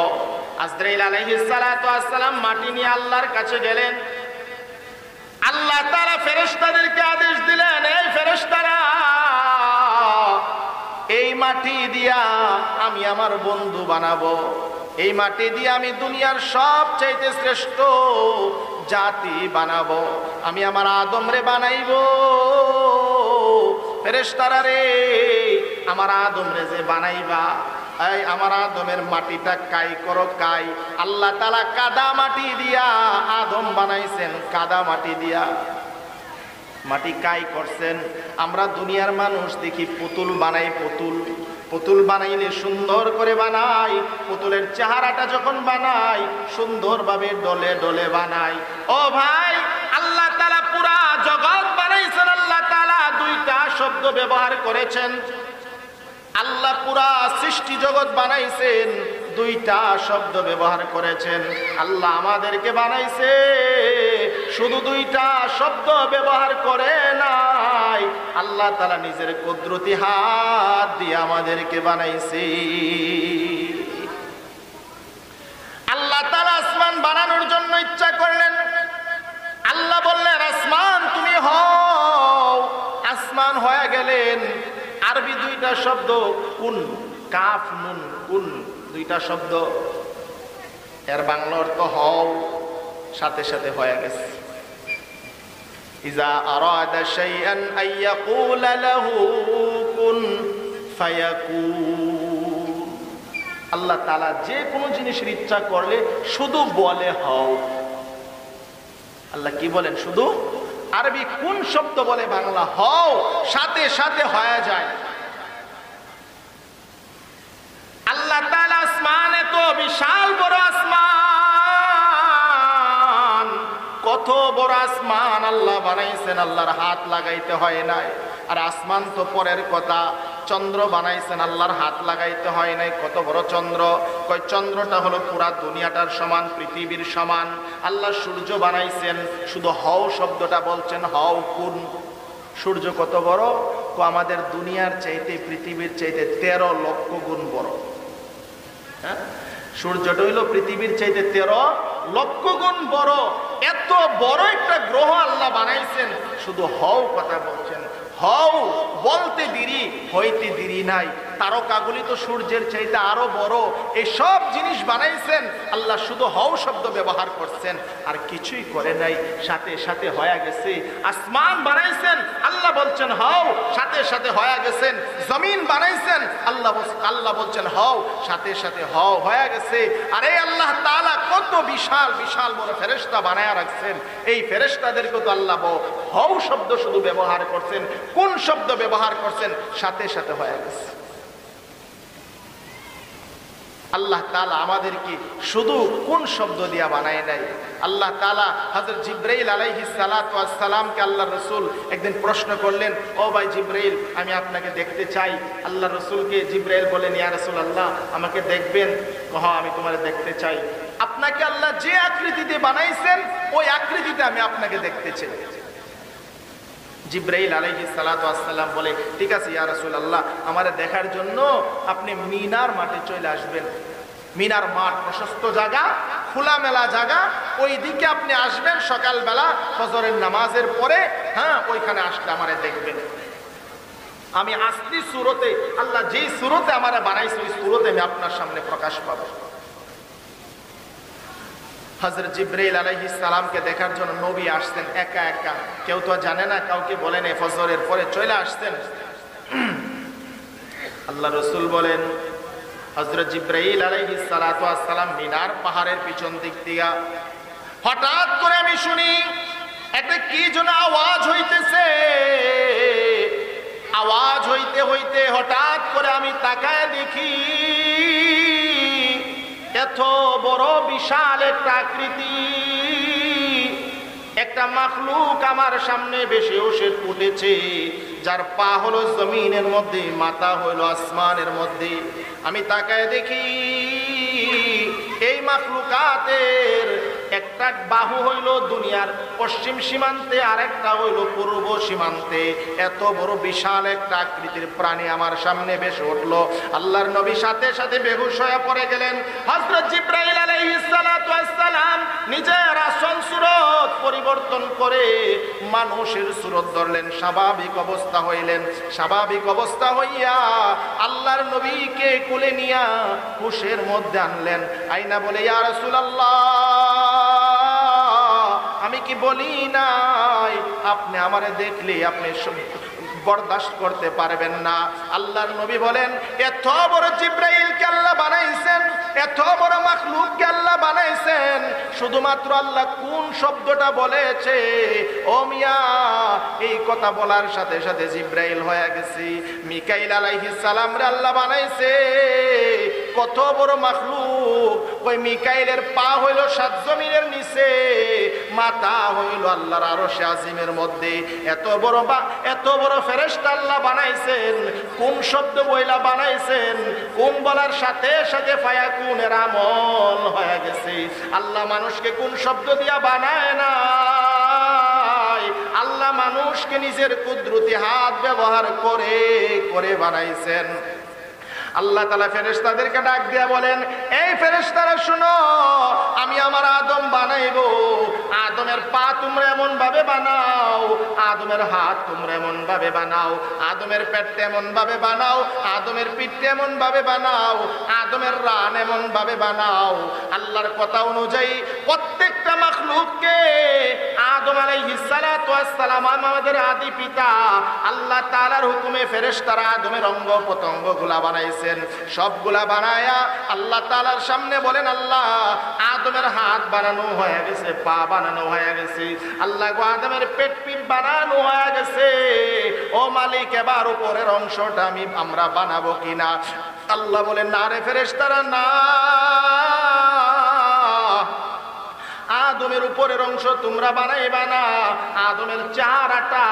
আজরাইল আলাইহিস সালাতু ওয়াস সালাম মাটি নিয়ে আল্লাহর কাছে গেলেন। আল্লাহ তাআলা ফেরেশতাদেরকে আদেশ দিলেন, এই ফেরেশতারা, এই মাটি দিয়া আমি আমার বন্ধু বানাবো, এই মাটি দিয়ে আমি দুনিয়ার সব চাইতে শ্রেষ্ঠ জাতি বানাবো, আমি আমার আদম রে বানাইবো। ফেরেশতারা রে, আমার আদম রে যে বানাইবা, এই আমার আদমের মাটিটা কাই করো, কাই। আল্লাহ তাআলা কাদা মাটি দিয়া আদম বানাইছেন, কাদা মাটি দিয়া মাটি কাই করছেন। আমরা দুনিয়ার মানুষ দেখি পুতুল বানাই, পুতুল বানাইলে সুন্দর করে বানাই, পুতুলের চেহারাটা যখন বানাই সুন্দরভাবে ডলে ডলে বানাই। ও ভাই, আল্লাহ তাআলা পুরা জগৎ বানাইছেন, আল্লাহ তাআলা দুইটা শব্দ ব্যবহার করেছেন। আল্লাহ পুরা সৃষ্টি জগৎ বানাইছেন, দুইটা শব্দ ব্যবহার করেছেন। আল্লাহ আমাদেরকে বানাইছে, শুধু দুইটা শব্দ ব্যবহার করে নাই, আল্লাহ তাআলা নিজের কুদরতি হাত দিয়ে আমাদেরকে বানাইছে। আল্লাহ তাআলা আসমান বানানোর জন্য ইচ্ছা করলেন। আল্লাহ বললেন, আসমান তুমি হও। আসমান হয়ে গেলেন। আরবি দুইটা শব্দ, কুন, কাফ নুন, কুন, দুইটা শব্দ। এর বাংলা অর্থ হও, সাথে সাথে হয়ে গেছে। ইজা আরাদা শাইআন আইয়াকুলা লাহু কুন ফায়াকুন। আল্লাহ তাআলা যে কোনো জিনিসের ইচ্ছা করলে শুধু বলে হও। আল্লাহ কি বলেন? শুধু। আরবি কোন শব্দ বলে বাংলা হও, সাথে সাথে হয়ে যায়। আল্লাহ তাআলা আসমানে তো বিশাল বড় আসমান, কত বড় আসমান আল্লাহ বানাইছেন, আল্লাহর হাত লাগাইতে হয় নাই। আর আসমান তো পরের কথা, চন্দ্র বানাইছেন, আল্লাহর হাত লাগাইতে হয় নাই। কত বড় চন্দ্র! কয় চন্দ্রটা হলো পুরা দুনিয়াটার সমান, পৃথিবীর সমান। আল্লাহ সূর্য বানাইছেন, শুধু হও শব্দটা বলছেন, হও কুন। সূর্য কত বড়? আমাদের দুনিয়ার চাইতে, পৃথিবীর চাইতে 13 লক্ষ গুণ বড়। হ্যাঁ, সূর্যটা হইল পৃথিবীর চাইতে 13 লক্ষ গুণ বড়। এত বড় একটা গ্রহ আল্লাহ বানাইছেন, শুধু হও কথা বলছেন। হও বলতে দেরি, হইতে দেরি নাই। তারকাগুলি তো সূর্যের চাইতে আরো বড়, এই সব জিনিস বানাইছেন। আল্লাহ শুধু হও শব্দ ব্যবহার করছেন, আর কিছুই করে নাই, সাথে সাথে হয়ে গেছে। আসমান বানাইছেন, আল্লাহ বলছেন হও, সাথে সাথে হয়ে গেছেন। জমিন বানাইছেন, আল্লাহ বলছেন হও, সাথে সাথে হও, হয়ে গেছে। আরে আল্লাহ তাআলা কত বিশাল বিশাল বড় ফেরেশতা বানায়া রাখছেন, এই ফেরেশতাদেরকে তো আল্লাহ হও শব্দ শুধু ব্যবহার করছেন। কোন শব্দ ব্যবহার করছেন? সাথে সাথে হয়ে গেছে। আল্লাহ তাআলা আমাদেরকে শুধু কোন শব্দ দিয়া বানায় নাই। আল্লাহ তাআলা হযরত জিবরাইল আলাইহিস সালাতু ওয়াস সালামকে আল্লাহ রাসূল একদিন প্রশ্ন করলেন, ও ভাই জিবরাইল, আমি আপনাকে দেখতে চাই। আল্লাহ রাসূলকে জিবরাইল বলেন, ইয়া রাসূলুল্লাহ, আমাকে দেখবেন? হ্যাঁ, আমি তোমারে দেখতে চাই। আপনাকে আল্লাহ যে আকৃতিতে বানাইছেন ওই আকৃতিতে আমি আপনাকে দেখতে চাই। জিবরাইল আলাইহিস সালাতু ওয়াস সালাম বলে, ঠিক আছে ইয়া রাসূলুল্লাহ, আমারে দেখার জন্য আপনি মিনার মাঠে চলে আসবেন। মিনার মাঠ প্রশস্ত জায়গা, খোলামেলা জায়গা, ওই দিকে আপনি আসবেন সকালবেলা ফজরের নামাজের পরে। হ্যাঁ, ওইখানে আসলে আমারে দেখবেন। আমি আসলি সুরতে, আল্লাহ যেই সুরতে আমারে বানাইছে ওই সুরতে আমি আপনার সামনে প্রকাশ পাবো। হযরত জিবরাইল আলাইহিস সালামকে দেখার জন্য নবী আসছেন একা একা, কেউ তো জানে না, কাউকে বলেন, ফজরের পরে চলে আসছেন। আল্লাহ রাসূল বলেন, হযরত জিবরাইল আলাইহিস সালাতু ওয়াস সালাম মিনার পাহাড়ের পিছন দিক দিয়া হঠাৎ করে আমি শুনি একটা কি যেন আওয়াজ হইতেছে। আওয়াজ হইতে হইতে হঠাৎ করে আমি তাকায় দেখি এত বড় বিশাল একটা আকৃতি, একটা মাখলুক আমার সামনে বেশি উঠেছে, যার পা হলো জমিনের মধ্যে, মাথা হইলো আসমানের মধ্যে। আমি তাকায় দেখি এই মাখলুকাতের একটা বাহু হইল দুনিয়ার পশ্চিম সীমান্তে, আর একটা হইল পূর্ব সীমান্তে। এত বড় বিশাল একটা আকৃতির প্রাণী আমার সামনে ভেসে উঠলো। আল্লাহর নবী সাথে সাথে বেহুশ হয়ে পড়ে গেলেন। হযরত জিবরাইল আলাইহিস সালাতু ওয়াস সালাম নিজের আসল সুরত পরিবর্তন করে মানুষের সুরত ধরলেন, স্বাভাবিক অবস্থা হইলেন। স্বাভাবিক অবস্থা হইয়া আল্লাহর নবীকে কোলে নিয়া হুশের মধ্যে আনলেন। আইনা বলে, ইয়া রাসূলুল্লাহ, আমি কি বলি নাই আপনি আমারে দেখলে আপনি বরদাস্ত করতে পারবেন না? আল্লাহর নবী বলেন, এত বড় জিবরাইলকে আল্লাহ বানাইছেন, এত বড় মাখলুককে আল্লাহ বানাইছেন, শুধুমাত্র আল্লাহ কোন শব্দটা বলেছে, ও মিয়া, এই কথা বলার সাথে সাথে জিবরাইল হয়ে গেছে। মিকাইল আলাইহিস সালাম রে আল্লাহ বানাইছে, কত বড় মাখলুক। ওই মিকাইলের পা হইল সাত জমিনের নিচে, মাথা হইল আল্লাহর আরশে আজিমের মধ্যে। এত বড় ফেরেশতা আল্লাহ বানাইছেন, কোন শব্দ বইলা বানাইছেন, কোন বলার সাথে সাথে ফায়াকুনের আমল হয়ে গেছে। আল্লাহ মানুষকে কোন শব্দ দিয়া বানায় না, আল্লাহ মানুষকে নিজের কুদরতি হাত ব্যবহার করে করে বানাইছেন। আল্লাহ তাআলা ফেরেশতাদেরকে ডাক দিয়া বলেন, এই ফেরেশতারা শুনো, আমি আমার আদম বানাইবো। আদমের পা তোমরা এমন ভাবে বানাও, আদমের হাত তোমরা এমন ভাবে বানাও, আদমের পেট এমন ভাবে বানাও, আদমের পিঠ এমন ভাবে বানাও, আদমের রান এমন ভাবে বানাও। আল্লাহর কথা অনুযায়ী প্রত্যেকটা মাখলুককে আদম আলাইহিস সালাতু ওয়াস সালাম আমাদের আদি পিতা আল্লাহ তাআলার হুকুমে ফেরেশতারা আদমের অঙ্গ প্রত্যঙ্গগুলা বানাইছে। সবগুলা বানায়া আল্লাহ তাআলার সামনে বলেন, আল্লাহ, আদমের হাত বানানো হয়ে গেছে, পা বানানো হয়ে গেছে, আল্লাহ গো আদমের পেট পিঠ বানানো হয়ে গেছে, ও মালিক, এবার উপরের অংশটা আমরা বানাবো কিনা? আল্লাহ বলেন, না রে ফেরেশতারা, না, আদমের উপরের অংশ তোমরা বানাইবা না, আদমের চেহারাটা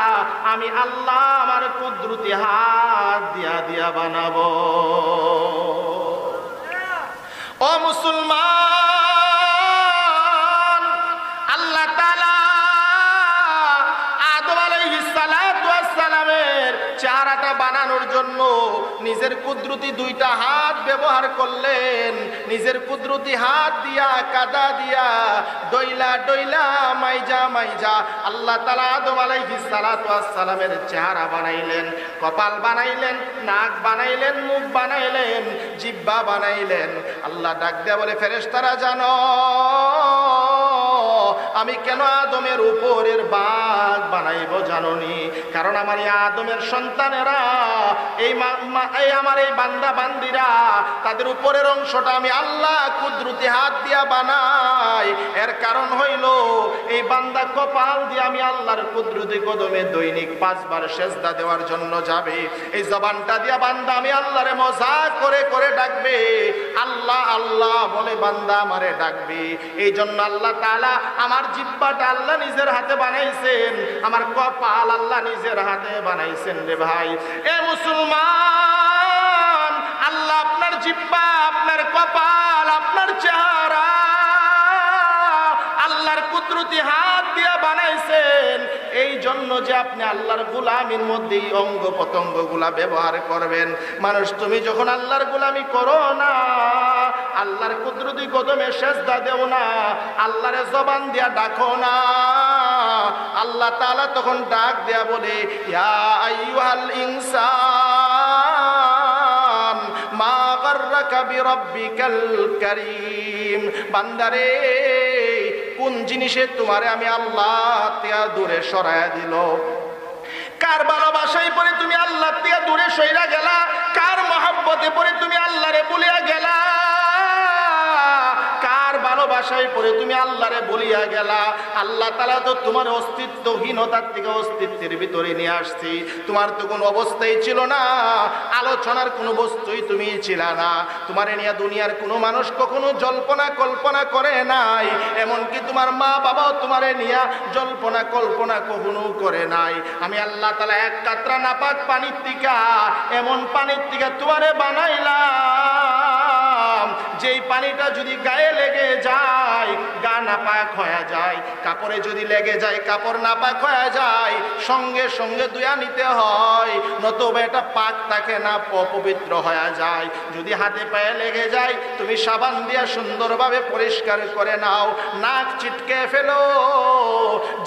আমি আল্লাহ আমার কুদরতি হাত দিয়া দিয়া বানাবো। ও মুসলমান, আল্লাহ তাআলা আদম আলাইহিস সালাতু ওয়াস সালামের চেহারাটা বানানোর জন্য নিজের কুদরতি দুইটা হাত ব্যবহার করলেন। নিজের কুদরতি হাত দিয়া কাদা দিয়া ডইলা ডইলা মাইজা মাইজা আল্লাহ তাআলা আদম আলাইহিস সালাতু ওয়াস সালামের চেহারা বানাইলেন, কপাল বানাইলেন, নাক বানাইলেন, মুখ বানাইলেন, জিহ্বা বানাইলেন। আল্লাহ ডাক দেয়া বলে, ফেরেশতারা জানো আমি কেন আদমের উপরের ভাগ বানাইব জানোনি? কারণ আমার এই আদমের সন্তানেরা এই আমার এই বান্দা বান্দিরা তাদের উপরের অংশটা আমি আল্লাহ কুদরতি হাত দিয়া বানাই। এর কারণ হইল এই বান্দা কপাল দিয়ে আমি আল্লাহর কুদরতি কদমে দৈনিক 5 বার সেজদা দেওয়ার জন্য যাবে। এই জবানটা দিয়া বান্দা আমি আল্লাহরে মজাক করে করে ডাকবে, আল্লাহ আল্লাহ বলে বান্দা আমারে ডাকবে। এই জন্য আল্লাহ তাআলা আমার জিহ্বাটা আল্লাহ নিজের হাতে বানাইছেন, আমার কপাল আল্লাহ নিজের হাতে বানাইছেন। রে ভাই এ মুসলমান, আল্লাহ আপনার জিহ্বা, আপনার কপাল, আপনার চেহারা আল্লাহর কুদরতি হাত দিয়ে বানাইছেন এই জন্য যে আপনি আল্লাহর গোলামির মধ্যে এই অঙ্গ প্রত্যঙ্গ গুলা ব্যবহার করবেন। মানুষ তুমি যখন আল্লাহর গোলামি করো না, আল্লাহর কুদরতি কদমে সেজদা দেও না, আল্লাহরে জবান দিয়া ডাকো না, আল্লাহ তাআলা তখন ডাক দেয়া বলে, ইয়া আইয়ুহাল ইনসান মা গাররাকা বিরাব্বিকাল কারীম। বান্দারে কোন জিনিসে তোমারে আমি আল্লাহ তিয়া দূরে সরায়া দিল? কার ভালোবাসায় পরে তুমি আল্লাহ তিয়া দূরে সইরা গেলা? কার মহব্বতে পরে তুমি আল্লাহরে বলিয়া গেলা? কার ভালোবাসায় পরে তুমি আল্লাহরে বলিয়া গেলা? আল্লাহ তাআলা তো তোমার অস্তিত্বহীনতার থেকে অস্তিত্বের ভিতরে নিয়ে আসছি। তোমার তো কোনো অবস্থাই ছিল না, আলোচনার কোনো বস্তুই তুমি ছিল না। তোমারে নিয়ে দুনিয়ার কোনো মানুষ কখনো জল্পনা কল্পনা করে নাই, এমনকি তোমার মা বাবাও তোমারে নিয়ে জল্পনা কল্পনা কখনো করে নাই। আমি আল্লাহ তাআলা এক কাতরা নাপাক পানির থেকে, এমন পানির থেকে তোমারে বানাইলাম যেই পানিটা যদি গায়ে লেগে যায় গা নাপাক হয়ে যায়, কাপড়ে যদি লেগে যায় কাপড় নাপাক হয়ে যায়, সঙ্গে সঙ্গে ধুয়া নিতে হয়, নতুবা এটা পাক থাকে না, অপবিত্র হয়ে যায়। যদি হাতে পায়ে লেগে যায় তুমি সাবান দিয়ে সুন্দরভাবে পরিষ্কার করে নাও, নাক চিটকে ফেলো,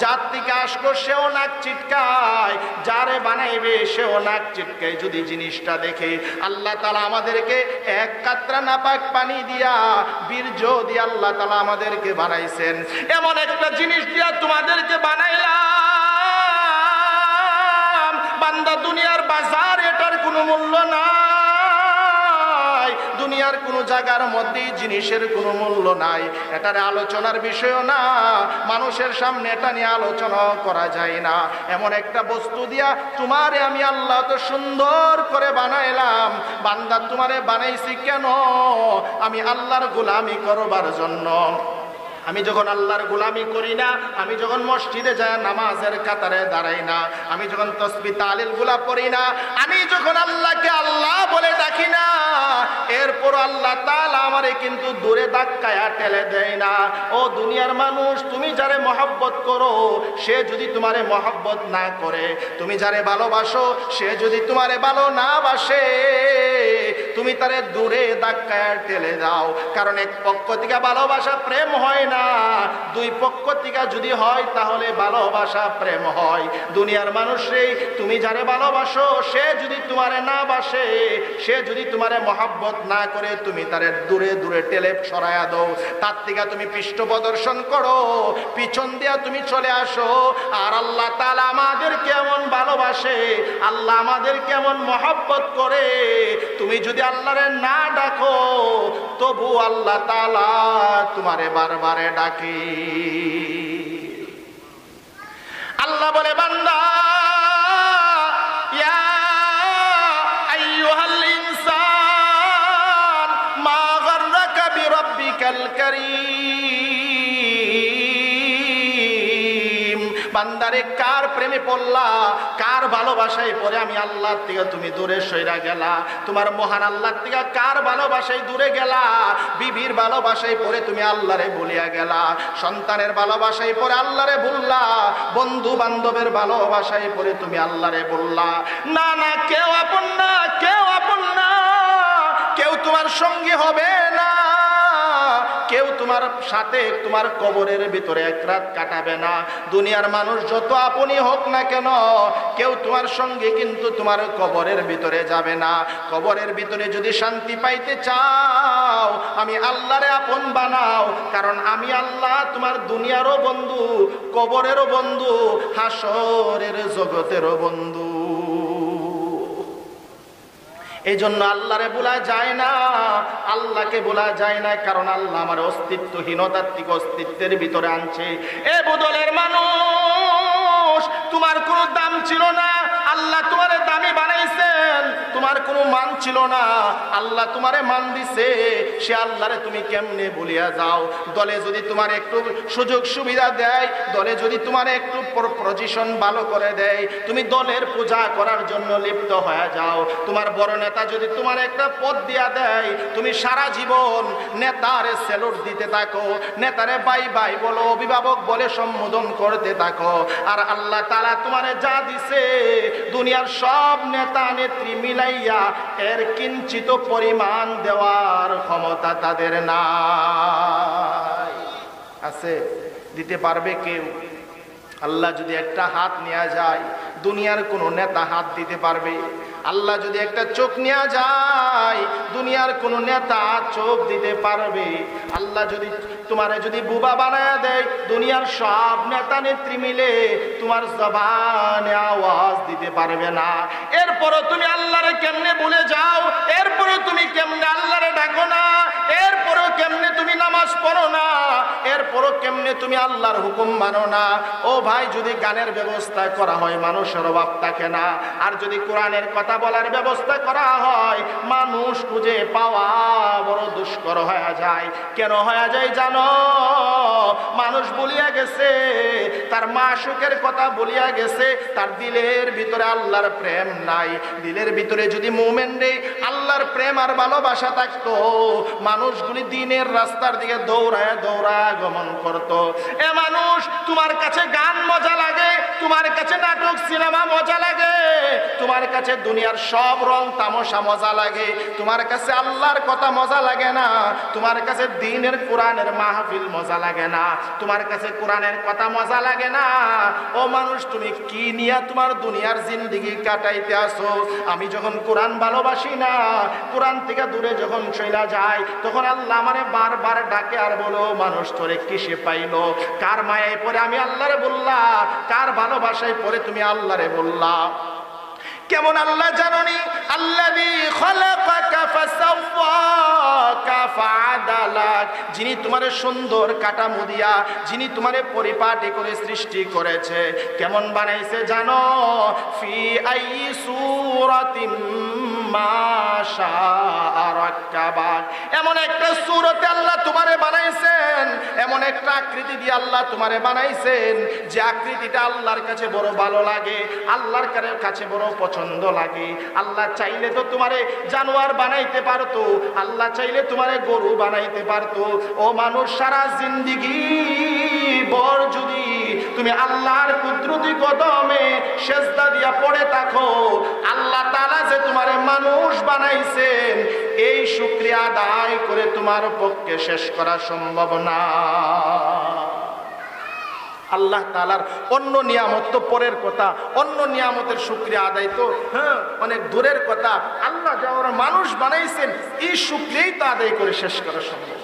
যার থেকে আসলো সেও নাক চিটকায়, যারে বানাইবে সেও নাক চিটকায় যদি জিনিসটা দেখে। আল্লাহ তাআলা আমাদেরকে এক কাতরা নাপাক পানি দিয়া, বীর্য দিয়ে আল্লাহ তাআলা আমাদেরকে বানাইছেন। এমন একটা জিনিস দিয়া তোমাদেরকে বানাইলাম বান্দা, দুনিয়ার বাজার এটার কোনো মূল্য নাই, দুনিয়ার কোনো জায়গার মধ্যে জিনিসের কোনো মূল্য নাই, এটার আলোচনার বিষয় না, মানুষের সামনে এটা নিয়ে আলোচনা করা যায় না। এমন একটা বস্তু দিয়া তোমারে আমি আল্লাহ তো সুন্দর করে বানাইলাম। বান্দা তোমারে বানাইছি কেন? আমি আল্লাহর গোলামি করবার জন্য। আমি যখন আল্লাহর গোলামি করি না, আমি যখন মসজিদে যায় নামাজের কাতারে দাঁড়াই না, আমি যখন তাসবিহ তাহলিল গুলা পড়ি না, আমি যখন আল্লাহকে আল্লাহ বলে ডাকি না, এরপর আল্লাহ তাআলা আমারে কিন্তু দূরে ধাক্কায়া ঠেলে দেয় না। ও দুনিয়ার মানুষ, তুমি যারে মহব্বত করো সে যদি তোমারে মহব্বত না করে, তুমি যারে ভালোবাসো সে যদি তোমারে ভালো না বাসে, তুমি তারে দূরে ধাক্কায়া ঠেলে দাও। কারণ এক পক্ষ থেকে ভালোবাসা প্রেম হয় না, দুই পক্ষ থেকে যদি হয় তাহলে ভালোবাসা প্রেম হয়। দুনিয়ার মানুষরে তুমি যারে ভালোবাসো সে যদি তোমারে না বাসে, সে যদি তোমারে মহব্বত না করে, তুমি তারে দূরে দূরে টেলে সরায়া দাও। তার থেকে তুমি পৃষ্ঠ প্রদর্শন করো, পিছন দিয়া তুমি চলে আসো। আর আল্লাহ তাআলা আমাদের কেমন ভালোবাসে, আল্লাহ আমাদের কেমন মহব্বত করে, তুমি যদি আল্লাহরে না ডাকো তবু আল্লাহ তাআলা তোমারে বারবার ডাকি। আল্লাহ বলে, বান্দা ইয়া আইয়ুহাল ইনসান মা গাররাকা বিরাব্বিকাল কারীম। বান্দারে কার প্রেমে পড়লা, কার ভালোবাসায় পড়ে আমি আল্লাহর থেকে তুমি দূরে সইরা গেলা, তোমার মহান আল্লাহর থেকে কার ভালোবাসায় দূরে গেলা, বিবির ভালোবাসায় পড়ে তুমি আল্লাহরে ভুলিয়া গেলা, সন্তানের ভালোবাসায় পড়ে আল্লাহরে ভুললা, বন্ধু বান্ধবের ভালোবাসায় পড়ে তুমি আল্লাহরে বললা। না না, কেউ আপন না, কেউ আপন না, কেউ তোমার সঙ্গী হবে না, কেউ তোমার সাথে তোমার কবরের ভিতরে এক রাত কাটাবে না। দুনিয়ার মানুষ যত আপনই হোক না কেন, কেউ তোমার সঙ্গে কিন্তু তোমার কবরের ভিতরে যাবে না। কবরের ভিতরে যদি শান্তি পাইতে চাও, আমি আল্লাহরে আপন বানাও, কারণ আমি আল্লাহ তোমার দুনিয়ারও বন্ধু, কবরেরও বন্ধু, হাসরের জগতেরও বন্ধু। এই জন্য আল্লাহরে বলা যায় না, আল্লাহকে বলা যায় না, কারণ আল্লাহ আমার অস্তিত্বহীনতার থেকে অস্তিত্বের ভিতরে আনছে। এ বদলের মানুষ, তোমার কোনো দাম ছিল না, আল্লাহ তোমারে দামি বানাইছেন। তোমার কোনো মান ছিল না, আল্লাহ তোমারে মান দিছে। সে আল্লাহরে তুমি কেমনে ভুলিয়া যাও? দলে যদি তোমার একটু সুযোগ সুবিধা দেয়, দলে যদি তোমার একটু পজিশন ভালো করে দেয়, তুমি দলের পূজা করার জন্য লিপ্ত হয়ে যাও। তোমার বড় নেতা যদি তোমার একটা পদ দিয়া দেয়, তুমি সারা জীবন নেতারে স্যালুট দিতে থাকো, নেতারে বাই বাই বলো, অভিভাবক বলে সম্বোধন করতে থাকো। আর আল্লাহ তাআলা তোমারে যা দিছে, দুনিয়ার সব নেতা নেত্রী মিলাইয়া এর কিঞ্চিত পরিমাণ দেওয়ার ক্ষমতা তাদের নাই। আছে? দিতে পারবে কেউ? আল্লাহ যদি একটা হাত নেওয়া যায়, দুনিয়ার কোনো নেতা হাত দিতে পারবে? আল্লাহ যদি একটা চোখ নেওয়া যায়, দুনিয়ার কোনো নেতা চোখ দিতে পারবে? আল্লাহ যদি তোমারে যদি বুবা বানায় দেয়, দুনিয়ার সব নেতা নেত্রী মিলে তোমার জবানে আওয়াজ দিতে পারবে না। এরপরও তুমি আল্লাহরে কেমনে ভুলে যাও? এরপরও তুমি কেমনে আল্লাহরে ডাকো না? এরপরও কেমনে তুমি নামাজ পড়ো না? এরপরও কেমনে তুমি আল্লাহর হুকুম মানো না? ও ভাই, যদি গানের ব্যবস্থা করা হয়, মানুষের অভাব থাকে না। আর যদি কোরআনের কথা বলার ব্যবস্থা করা হয়, মানুষ খুঁজে পাওয়া বড় দুষ্কর হয়ে যায়। কেন হয়ে যায় জানো? মানুষ বলিয়া গেছে, তার মাশুকের কথা বলিয়া গেছে, তার দিলের ভিতরে আল্লাহর প্রেম নাই। দিলের ভিতরে যদি মুমিন রে আল্লাহর প্রেম আর ভালোবাসা থাকতো, মানুষগুলি দিনের রাস্তার দিকে দৌড়ায় দৌড়ায় গমন করত। এ মানুষ, তোমার কাছে গান মজা লাগে, তোমার কাছে নাটক সিনেমা মজা লাগে, তোমার কাছে দুনিয়ার সব রং তামাশা মজা লাগে, তোমার কাছে আল্লাহর কথা মজা লাগে না, তোমার কাছে দ্বীনের কোরআনের মাহফিল মজা লাগে না, তোমার কাছে কোরআনের কথা মজা লাগে না। ও মানুষ, তুমি কি নিয়ে তোমার দুনিয়ার জিন্দেগি কাটাইতে আসো? আমি যখন কোরআন ভালোবাসি না, কোরআন থেকে দূরে যখন চইলা যায়, তখন আল্লাহ আমারে বারবার ডাকে আর বলো, মানুষ তোরে কিসে পাইলো? কার মায়ায় পড়ে আমি আল্লাহরে বললা? কার ভালোবাসায় পড়ে তুমি আল্লাহরে বললা? কেমন আল্লাহ জানোনি? আল্লাযী খালাকাকা ফাসাওয়াকা ফাআদালাক, যিনি তোমারে সুন্দর কাঠামো দিয়া, যিনি তোমারে পরিপাটি করে সৃষ্টি করেছে, কেমন বানাইছে জানো? ফি আইয়ি সূরাতিন মা শাআ রাক্কাবাক, এমন একটা সূরতে আল্লাহ তোমারে বানাইছেন, এমন একটা আকৃতি দিয়ে আল্লাহ তোমারে বানাইছেন, যে আকৃতিটা আল্লাহর কাছে বড় ভালো লাগে, আল্লাহর কাছে বড় পছন্দ লাগে। আল্লাহ চাইলে তো তোমারে জানোয়ার বানাইতে পারতো, আল্লাহ চাইলে তোমারে গরু বানাইতে পারতো। ও মানুষ, সারা জিন্দেগি বর যদি তুমি আল্লাহর কুদরতি কদমে সেজদা দিয়া পড়ে থাকো, আল্লাহ তাআলা যে তোমারে মানুষ বানাইছেন, এই শুকরিয়া আদায় করে তোমার পক্ষে শেষ করা সম্ভব না। আল্লাহ তাআলার অন্য নিয়ামত তো পরের কথা, অন্য নিয়ামতের শুকরিয়া আদায় তো অনেক দূরের কথা। আল্লাহ যা ওরা মানুষ বানাইছেন, এই শুকরিয়াই তো আদায় করে শেষ করা সম্ভব।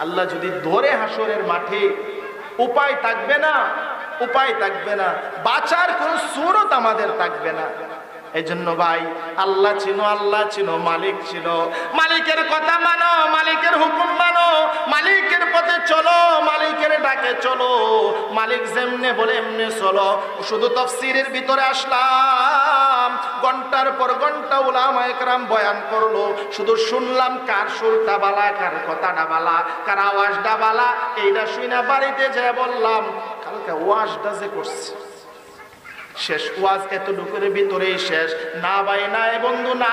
আল্লাহ যদি ধরে হাসরের মাঠে, উপায় থাকবে না, উপায় থাকবে না, বাঁচার কোন সুরত আমাদের থাকবে না। এই জন্য ভাই, আল্লাহ চিনো, আল্লাহ চিনো, মালিক চিনো, মালিকের কথা মানো, মালিকের হুকুম মানো, মালিকের পথে চলো, মালিকের ডাকে চলো, মালিক যেমনে বলে এমনি চলো। শুধু তাফসীরের ভিতরে আসলাম, ঘন্টার পর ঘন্টা উলামায়ে কেরাম বয়ান করলো, শুধু শুনলাম কার সুরটা বালা, কার কথাটা বালা, কার আওয়াজটা বালা, এইটা শুনে বাড়িতে যেয়ে বললাম হালকা ওয়াজটা যে করছে শেষ, ওয়াজ এতটুকুর ভিতরেই শেষ না ভাই না বন্ধু না,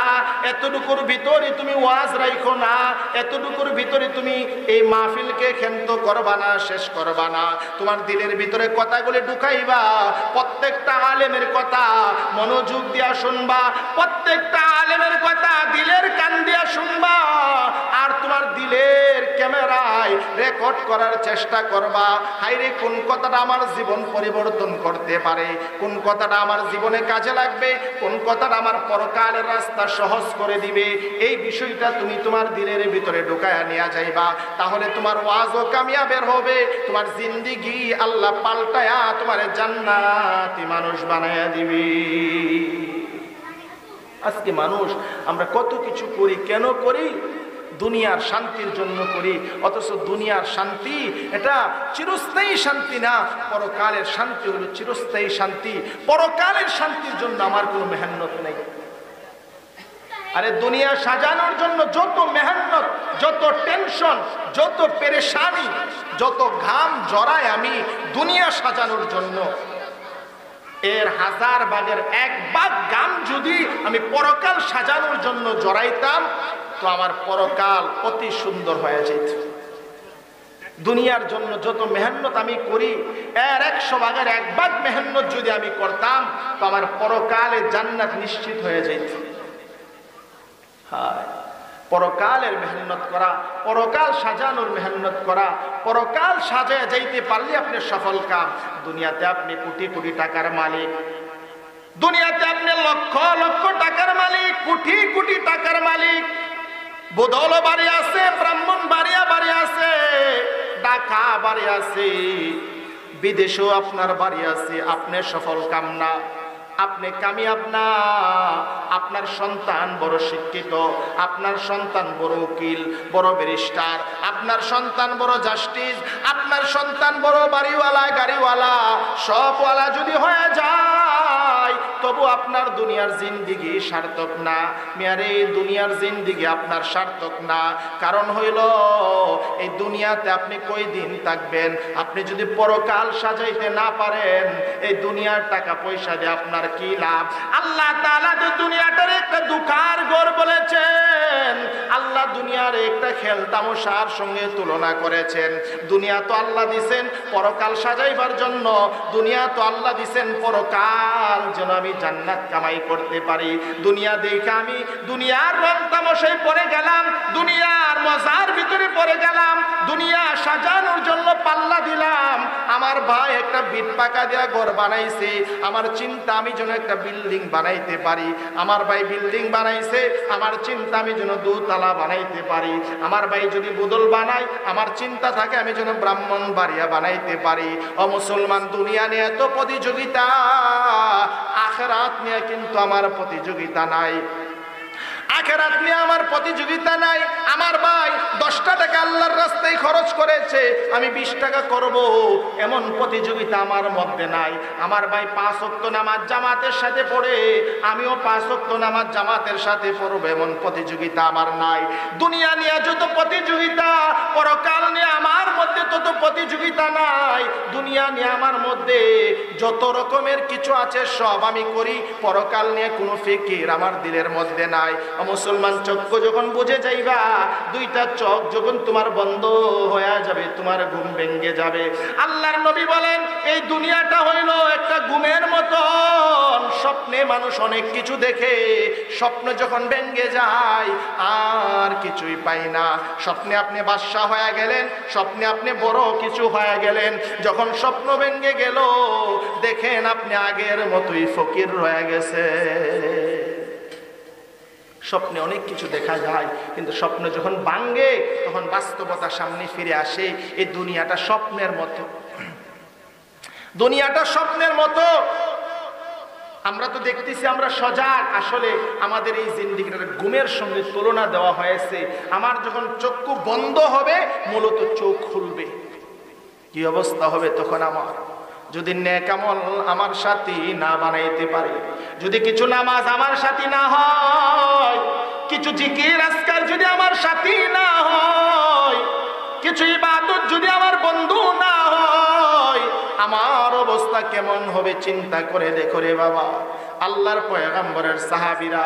এতটুকুর ভিতরে তুমি ওয়াজ রাখো না, এতটুকুর ভিতরে তুমি এই মাহফিলকে ক্ষান্ত করবা না, শেষ করবা না। তোমার দিলের ভিতরে কথাগুলি ঢুকাইবা, প্রত্যেকটা আলেমের কথা মনোযোগ দিয়া শুনবা, প্রত্যেকটা আলেমের কথা দিলের কান দিয়া শুনবা, আর তোমার দিলের ক্যামেরায় রেকর্ড করার চেষ্টা করবা। হাইরে কোন কথাটা আমার জীবন পরিবর্তন করতে পারে, কোন কথাটা আমার জীবনে কাজে লাগবে, কোন কথাটা আমার পরকালের রাস্তা সহজ করে দিবে, এই বিষয়টা তুমি তোমার দিলের ভিতরে ঢুকায়া নিয়ে যাইবা। তাহলে তোমার ওয়াজও কামিয়াবের হবে, তোমার জিন্দেগি আল্লাহ পাল্টায়া তোমার জান্নাতি মানুষ বানায়া দিবে। আজকে মানুষ আমরা কত কিছু করি, কেন করি? দুনিয়ার শান্তির জন্য করি, অথচ দুনিয়ার শান্তি এটা চিরস্থায়ী শান্তি না, পরকালের শান্তি হলো চিরস্থায়ী শান্তি। পরকালের শান্তির জন্য আমার কোনো মেহনত নেই। আরে দুনিয়া সাজানোর জন্য যত মেহনত, যত টেনশন, যত পেরেশানি, যত ঘাম জড়াই আমি দুনিয়া সাজানোর জন্য, এর 1000 ভাগের 1 ভাগ ঘাম যদি আমি পরকাল সাজানোর জন্য জড়াইতাম তো আমার পরকাল অতি সুন্দর হয়ে যেত। দুনিয়ার জন্য যত মেহনত আমি করি এর 100 ভাগের 1 ভাগ মেহনত যদি আমি করতাম তো আমার পরকালে জান্নাত নিশ্চিত হয়ে যেত। হ্যাঁ, পরকালের মেহনত করা, পরকাল সাজানোর মেহনত করা, পরকাল সাজায় যাইতে পারলে আপনি সফল কাম। দুনিয়াতে আপনি কোটি কোটি টাকার মালিক, দুনিয়াতে আপনি লক্ষ লক্ষ টাকার মালিক, কোটি কোটি টাকার মালিক, বোদল বাড়ি আছে, ব্রাহ্মণ বাড়ি আছে, ঢাকা বাড়ি আছে, বিদেশেও আপনার বাড়ি আছে, আপনি সফল কাম না, আপনি কামিয়াব না। আপনার সন্তান বড় শিক্ষিত, আপনার সন্তান বড় উকিল, বড় ব্যারিস্টার, আপনার সন্তান বড় জাস্টিস, আপনার সন্তান বড় বাড়িওয়ালা, গাড়িওয়ালা, সবওয়ালা যদি হয়ে যায় তবু আপনার দুনিয়ার জিন্দেগি সার্থক না। মেয়ারে দুনিয়ার জিন্দেগি আপনার সার্থক না। কারণ হইল এই দুনিয়াতে আপনি কয়দিন থাকবেন? আপনি যদি পরকাল সাজাইতে না পারেন এই দুনিয়ার টাকা পয়সা দিয়ে আপনার কি লাভ? আল্লাহ তাআলা তো দুনিয়াটার একটা দুকার ঘর বলেছেন, আল্লাহ দুনিয়ার একটা খেল তামাশার সঙ্গে তুলনা করেছেন। দুনিয়া তো আল্লাহ দিছেন পরকাল সাজাইবার জন্য, দুনিয়া তো আল্লাহ দিছেন পরকাল যেন আমি জান্নাত কামাই করতে পারি। দুনিয়া দেখে আমি দুনিয়ার রং তামাশায় পড়ে গেলাম, দুনিয়ার মজার ভিতরে পড়ে গেলাম, দুনিয়া সাজানোর জন্য পাল্লা দিলাম। আমার ভাই একটা বিট পাকা দেয়া ঘর বানাইছে, আমার চিন্তা আমি যেন একটা বিল্ডিং বানাইতে পারি। আমার ভাই বিল্ডিং বানাইছে, আমার চিন্তা আমি যেন 2 তলা বানাইতে পারি। আমার ভাই যদি বোদল বানাই, আমার চিন্তা থাকে আমি যেন ব্রাহ্মণ বাড়িয়া বানাইতে পারি। ও মুসলমান, দুনিয়া নিয়ে এত প্রতিযোগিতা, আখিরাত নিয়ে কিন্তু আমার প্রতিযোগিতা নাই। আখিরাত নিয়ে আমার প্রতিযোগিতা নাই। আমার ভাই 10 টাকা আল্লাহর রাস্তায় খরচ করেছে, আমি 20 টাকা করব, এমন প্রতিযোগিতা আমার মধ্যে নাই। আমার ভাই 5 ওয়াক্ত নামাজ জামাতের সাথে পড়ে, আমিও 5 ওয়াক্ত নামাজ জামাতের সাথে পড়ব, এমন প্রতিযোগিতা আমার নাই। দুনিয়া নিয়ে যত প্রতিযোগিতা, পরকাল নিয়ে আমার মধ্যে তত প্রতিযোগিতা নাই। দুনিয়া নিয়ে আমার মধ্যে যত রকমের কিছু আছে সব আমি করি, পরকাল নিয়ে কোনো ফিকির আমার দিলের মধ্যে নাই। মুসলমান, চক্ষু যখন বুঝে যাইবা, 2টা চোখ যখন তোমার বন্ধ হয়ে যাবে, তোমার ঘুম ভেঙে যাবে। আল্লাহর নবী বলেন এই দুনিয়াটা হইল একটা ঘুমের মতন, স্বপ্নে মানুষ অনেক কিছু দেখে, স্বপ্ন যখন ভেঙে যায় আর কিছুই পাই না। স্বপ্নে আপনি বাদশা হয়ে গেলেন, স্বপ্নে আপনি বড় কিছু হয়ে গেলেন, যখন স্বপ্ন ভেঙে গেল দেখেন আপনি আগের মতোই ফকির রয়ে গেছে। স্বপ্নে অনেক কিছু দেখা যায়, কিন্তু স্বপ্ন যখন ভাঙে তখন বাস্তবতা সামনে ফিরে আসে। এই দুনিয়াটা স্বপ্নের মতো, দুনিয়াটা স্বপ্নের মতো। আমরা তো দেখতেছি আমরা সজাগ, আসলে আমাদের এই জিন্দেগিটার ঘুমের সঙ্গে তুলনা দেওয়া হয়েছে। আমার যখন চক্ষু বন্ধ হবে মূলত চোখ খুলবে, কি অবস্থা হবে তখন আমার? যদি নেক আমল আমার সাথী না বানাইতে পারি, যদি কিছু নামাজ আমার সাথী না হয়, কিছু জিকির আজকার যদি আমার সাথী না হয়, কিছু ইবাদত যদি আমার বন্ধু না হয়, আমার অবস্থা কেমন হবে চিন্তা করে দেখো রে বাবা। আল্লাহর পয়গম্বরের সাহাবীরা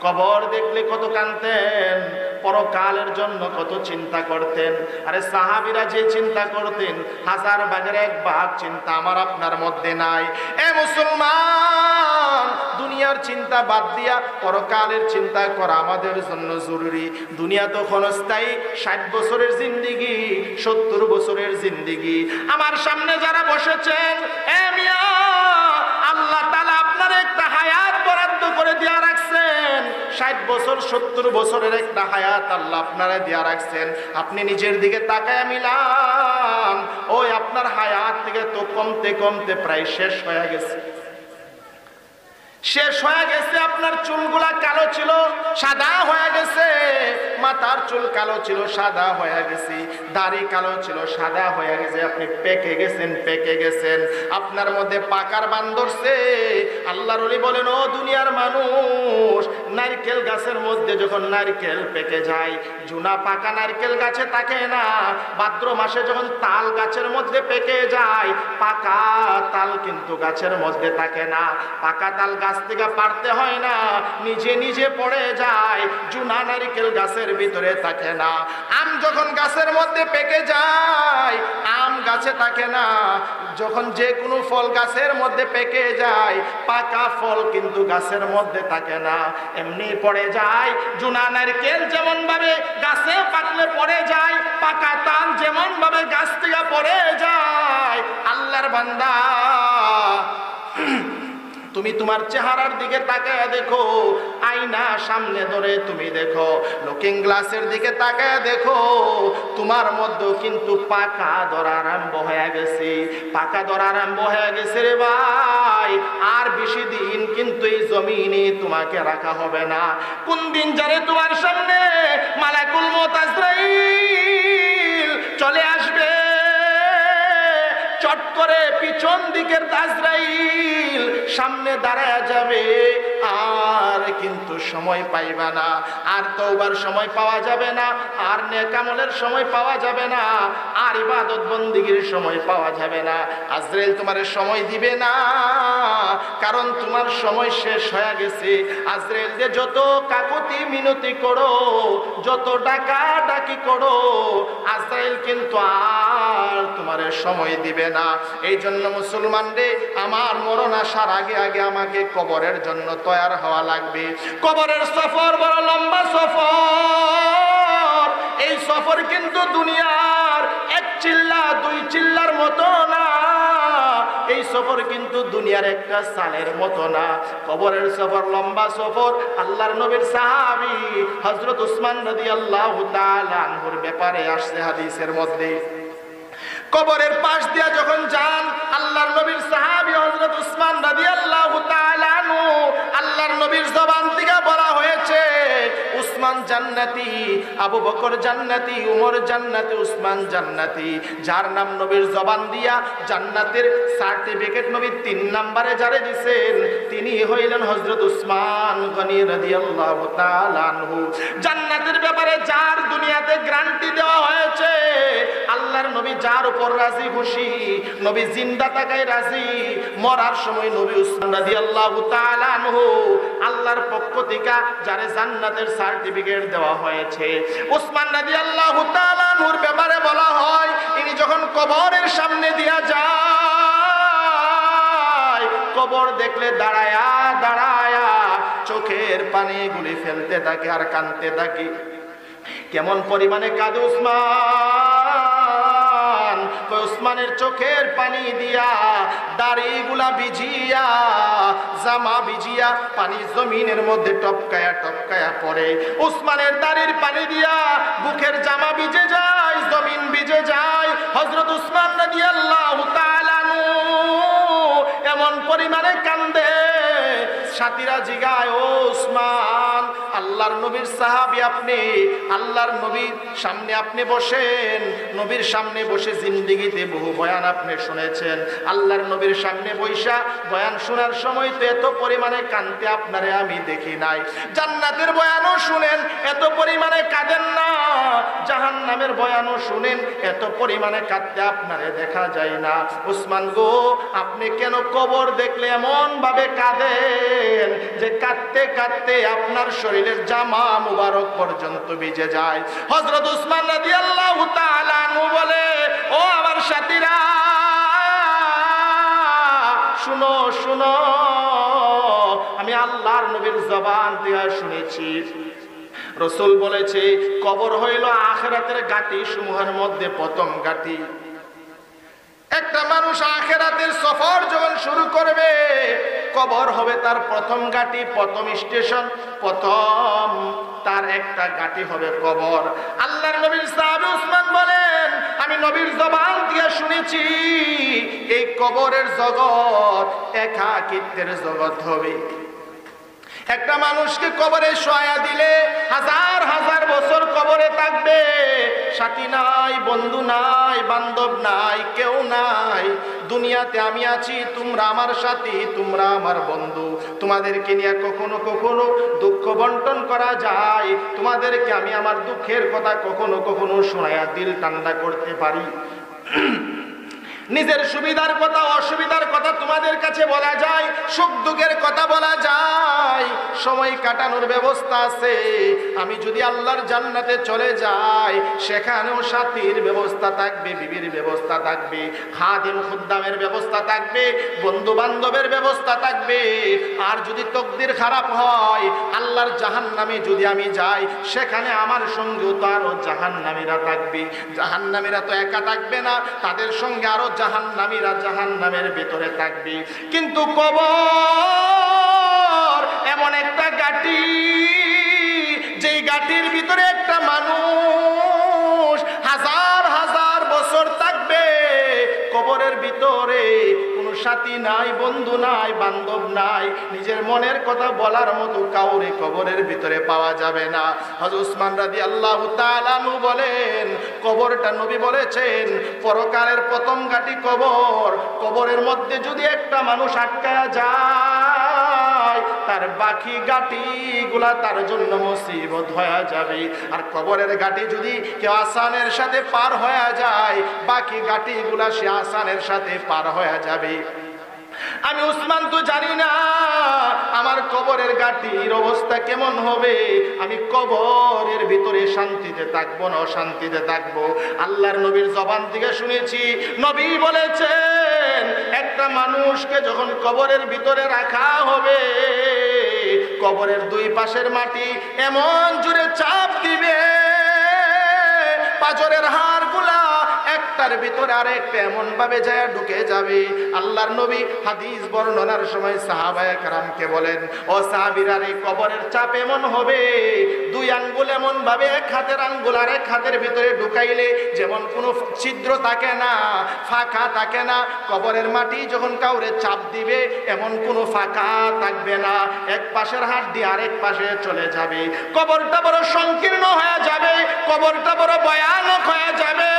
কবর দেখলে কত কাঁদতেন, পরকালের জন্য কত চিন্তা করতেন। আরে সাহাবীরা যে চিন্তা করতেন, 1000 ভাগের 1 ভাগ চিন্তা আমার আপনার মধ্যে নাই। এ মুসলমান, দুনিয়ার চিন্তা বাদ দিয়া পরকালের চিন্তা করা আমাদের জন্য জরুরি। দুনিয়া তো ক্ষণস্থায়ী, 60 বছরের জিন্দেগি, 70 বছরের জিন্দেগি। আমার সামনে যারা বসেছেন, এ মিয়া, আল্লাহ তাআলা আপনার একটা হায়াত বরাদ্দ করে দিয়া রাখছেন। 60 বছর 70 বছরের একটা হায়াত আল্লাহ আপনারা দিয়া রাখছেন। আপনি নিজের দিকে তাকায় মিলান, ওই আপনার হায়াত থেকে তো কমতে কমতে প্রায় শেষ হয়ে গেছে। শেষ হয়ে গেছে। আপনার চুলগুলা কালো ছিল, সাদা হয়ে গেছে। মাথার চুল কালো ছিল, সাদা হয়ে গেছে। দাড়ি কালো ছিল, সাদা হয়ে গেছে। আপনি পেকে গেছেন, পেকে গেছেন। আপনার মধ্যে পাকার বান ধরছে। আল্লাহর ওলি বলেন, ও দুনিয়ার মানুষ, নারকেল গাছের মধ্যে যখন নারকেল পেকে যায়, জুনা পাকা নারকেল গাছে থাকে না। ভাদ্র মাসে যখন তাল গাছের মধ্যে পেকে যায়, পাকা তাল কিন্তু গাছের মধ্যে থাকে না। পাকা তাল গাছ থেকে পারতে হয় না, নিজে নিজে পড়ে যায়। জুনা নারকেল গাছের ভিতরে থাকে না। আম যখন গাছের মধ্যে পেকে যায়, আম গাছে থাকে না। যখন যে কোনো ফল গাছের মধ্যে পেকে যায়, পাকা ফল কিন্তু গাছের মধ্যে থাকে না, এমনি পড়ে যায়। জুনা নারকেল যেমন ভাবে গাছে পাকলে পড়ে যায়, পাকা তাল যেমন ভাবে গাছ থেকে পড়ে যায়। আল্লাহর বান্দা, তুমি তোমার চেহারার দিকে তাকায় দেখো, আয়না সামনে ধরে তুমি দেখো, লুকিং গ্লাসের দিকে তাকায় দেখো, তোমার মধ্যে কিন্তু পাকা ধরা আরম্ভ হয়ে গেছে। পাকা ধরা আরম্ভ হয়ে গেছে রে ভাই। আর বেশি দিন কিন্তু এই জমিনে তোমাকে রাখা হবে না। কোন দিন জানে তোমার সামনে মালাকুল মউত আজরাইল চলে আসবে। চট করে পিছন দিকের আজরাইল সামনে দাঁড়ায় যাবে, আর কিন্তু সময় পাইবা না। আর তওবার সময় পাওয়া যাবে না, আর নেক আমলের সময় পাওয়া যাবে না, আর ইবাদত বন্দেগীর সময় পাওয়া যাবে না। আজরাইল তোমারে সময় দিবে না, কারণ তোমার সময় শেষ হয়ে গেছে। আজরাইল যে যত কাকুতি মিনতি করো, যত ডাকা ডাকি করো, আজরাইল কিন্তু আর তোমারে সময় দিবে না। এই জন্য মুসলমান রে, আমার মরণ আসার আগে আগে আমাকে কবরের জন্য তৈয়ার হওয়া লাগবে। কবরের সফর বড় লম্বা সফর। এই সফর কিন্তু দুনিয়ার 1 চিল্লা 2 চিল্লার মতো না। এই সফর কিন্তু দুনিয়ার একটা সালের মতো না। কবরের সফর লম্বা সফর। আল্লাহর নবীর সাহাবী হযরত উসমান রাদিয়াল্লাহু তাআলা আনহুর ব্যাপারে আসছে হাদিসের মধ্যে। কবরের পাশ দিয়া যখন যান, আল্লাহর নবীর সাহাবী হযরত উসমান রাদিয়াল্লাহু তাআলা আনহু, আল্লাহর নবীর জবান থেকে বলা হয়েছে, উসমান জান্নাতি, আবু বকর জান্নাতি, উমর জান্নাতি, উসমান জান্নাতি। যার নাম নবীর জবান দিয়া জান্নাতের সার্টিফিকেট নবী 3 নম্বরে যারে দিবেন, তিনি হইলেন হযরত উসমান গনি রাদিয়াল্লাহু তাআলা আনহু। জান্নাতের ব্যাপারে যার দুনিয়াতে গ্যারান্টি দেওয়া হয়েছে, আল্লাহর নবী যার উপর রাজি খুশি, নবী জিন্দা থাকায় রাজি, মরার সময় নবী উসমান রাদিয়াল্লাহু তাআলা আনহু আল্লাহর পক্ষ থেকে যারে জান্নাতের সার্টিফিকেট দেওয়া হয়েছে। উসমান রাদিয়াল্লাহু তাআলা আনহুর ব্যাপারে বলা হয়, ইনি যখন কবরের সামনে দিয়া যায়, কবর দেখলে দাঁড়ায়া দাঁড়ায়া চোখের পানিগুলি ফেলতে থাকে আর কাঁদতে থাকে। কেমন পরিমাণে কাঁদে উসমান, উসমানের চোখের পানি দিয়া দাড়িগুলা ভিজিয়া, জামা ভিজিয়া পানি জমিনের মধ্যে টপকায়া টপকায়া পড়ে। উসমানের দাড়ির পানি দিয়া বুকের জামা ভিজে যায়, জমিন ভিজে যায়। হযরত উসমান রাদিয়াল্লাহু তাআলা আনহু এমন পরিমাণে কান্দে, সাথীরা জিগায়, ও উসমান, আল্লাহর নবীর সাহাবী আপনি, আল্লাহর নবীর সামনে আপনি বসেন, নবীর সামনে বসে জিন্দেগিতে বহু বয়ান আপনি শুনেছেন। আল্লাহর নবীর সামনে বৈশা বয়ান শোনার সময় তো এত পরিমাণে কাঁদতে আপনারে আমি দেখি নাই। জান্নাতের বয়ানও শুনেন, এত পরিমাণে কাঁদেন না। জাহান্নামের বয়ানও শুনেন, এত পরিমাণে কাঁদতে আপনারে দেখা যায় না। উসমান গো, আপনি কেন কবর দেখলে এমন ভাবে কাঁদেন যে কাঁদতে কাঁদতে আপনার শরীরের জামা মুবারক পর্যন্ত ভিজে যায়? হযরত উসমান রাদিয়াল্লাহু তাআলা আনহু বলে, ও আমার সাথীরা, শুনো শুনো, আমি আল্লাহর নবীর জবান দিয়ে শুনেছি। রাসূল বলেছে, কবর হইল আখিরাতের গাঁটি সমূহের মধ্যে প্রথম গাঁটি। একটা মানুষ আখিরাতের সফর যখন শুরু করবে, কবর হবে তার প্রথম ঘাঁটি, প্রথম স্টেশন, প্রথম তার একটা ঘাঁটি হবে কবর। আল্লাহর নবীর সাহাবী উসমান বলেন, আমি নবীর জবান দিয়ে শুনেছি এই কবরের জগৎ একাকিত্বের জগৎ হবে। একটা মানুষকে কবরে শোয়া দিলে হাজার হাজার বছর কবরে থাকবে, সাথী নাই, বন্ধু নাই, বান্ধব নাই, কেউ নাই। দুনিয়াতে আমি আছি, তোমরা আমার সাথী, তোমরা আমার বন্ধু। তোমাদেরকে নিয়ে কখনো কখনো দুঃখ বন্টন করা যায়, তোমাদেরকে আমি আমার দুঃখের কথা কখনো কখনো শোনায়া দিল ঠান্ডা করতে পারি। নিজের সুবিধার কথা, অসুবিধার কথা তোমাদের কাছে বলা যায়, সুখ দুঃখের কথা বলা যায়, সময় কাটানোর ব্যবস্থা আছে। আমি যদি আল্লাহর জান্নাতে চলে যাই, সেখানেও সাথীর ব্যবস্থা থাকবে, বিবির ব্যবস্থা থাকবে, খাদিম খুদ্দামের ব্যবস্থা থাকবে, বন্ধু বান্ধবের ব্যবস্থা থাকবে। আর যদি তকদির খারাপ হয়, আল্লাহর জাহান্নামে যদি আমি যাই, সেখানে আমার সঙ্গেও তো আরো জাহান্নামীরা থাকবে। জাহান্নামীরা তো একা থাকবে না, তাদের সঙ্গে আরো জাহান্নামীরা জাহান্নামের ভিতরে থাকবে। কিন্তু কবর এমন একটা ঘাঁটি, যেই ঘাঁটির ভিতরে একটা মানুষ হাজার হাজার বছর থাকবে। কবরের ভিতরে কোনো সাথী নাই, বন্ধু নাই, বান্ধব নাই, নিজের মনের কথা বলার মতো কাউরে কবরের ভিতরে পাওয়া যাবে না। হযরত উসমান রাদিয়াল্লাহু তাআলা আনহু বলেন, কবরটা নবী বলেছেন পরকালের প্রথম ঘাঁটি কবর। কবরের মধ্যে যদি একটা মানুষ আটকায়া যায়, তার বাকি ঘাঁটিগুলা তার জন্য মুসিবত হয়ে যাবে। আর কবরের ঘাঁটি যদি কেউ আসানের সাথে পার হয়ে যায়, বাকি ঘাঁটিগুলা সে আসানের সাথে পার হয়ে যাবে। আমি উসমান তো জানি না আমার কবরের ঘাঁটির অবস্থা কেমন হবে। আমি কবরের ভিতরে শান্তিতে থাকবো না অশান্তিতে থাকবো। আল্লাহর নবীর জবান থেকে শুনেছি, নবী বলেছেন একটা মানুষকে যখন কবরের ভিতরে রাখা হবে, কবরের দুই পাশের মাটি এমন জোরে চাপ দিবে, পাঁজরের হাড়গুলা একটার ভিতরে আরেকটা এমন ভাবে যায় ঢুকে যাবে। আল্লাহর নবী হাদিস বর্ণনার সময় সাহাবায়ে কেরামকে বলেন, ও সাহাবীরা, এই কবরের চাপ এমন হবে, দুই আঙ্গুল এমন ভাবে এক হাতের আঙ্গুল আর এক হাতের ভিতরে ঢুকাইলে যেমন কোনো ছিদ্র থাকে না, ফাঁকা থাকে না, কবরের মাটি যখন কাউরে চাপ দিবে এমন কোনো ফাঁকা থাকবে না, এক পাশের হাত দিয়ে আরেক পাশে চলে যাবে। কবরটা বড় সংকীর্ণ হয়ে যাবে, কবরটা বড় ভয়ানক হয়ে যাবে।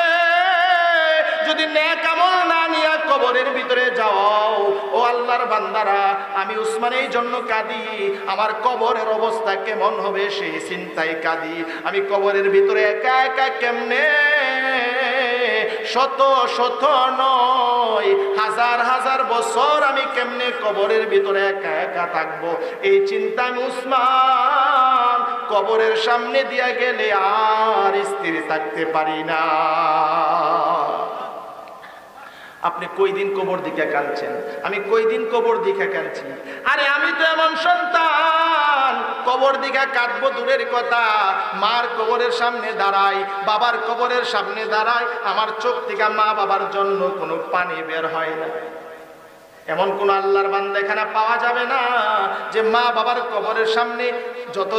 যদি নেক আমল না নিয়ে কবরের ভিতরে যাও, ও আল্লাহর বান্দারা, আমি উসমান এই জন্য কাঁদি, আমার কবরের অবস্থা কেমন হবে সেই চিন্তায় কাঁদি। আমি কবরের ভিতরে একা একা কেমনে, শত শত নয় হাজার হাজার বছর আমি কেমনে কবরের ভিতরে একা একা থাকবো, এই চিন্তা আমি উসমান কবরের সামনে দিয়া গেলে আর স্থির থাকতে পারি না। আপনি কই দিন কবর দিকে কাঁদছেন, আমি কই দিন কবর দিকে কাঁদছি। আরে আমি তো এমন সন্তান, কবর দিকে কাঁদবো দূরের কথা, মার কবরের সামনে দাঁড়াই, বাবার কবরের সামনে দাঁড়াই, আমার চোখ থেকে মা বাবার জন্য কোনো পানি বের হয় না। এমন কোন আল্লাহর বান্দা এখানে পাওয়া যাবে না যে মা বাবার কবরের সামনে, যত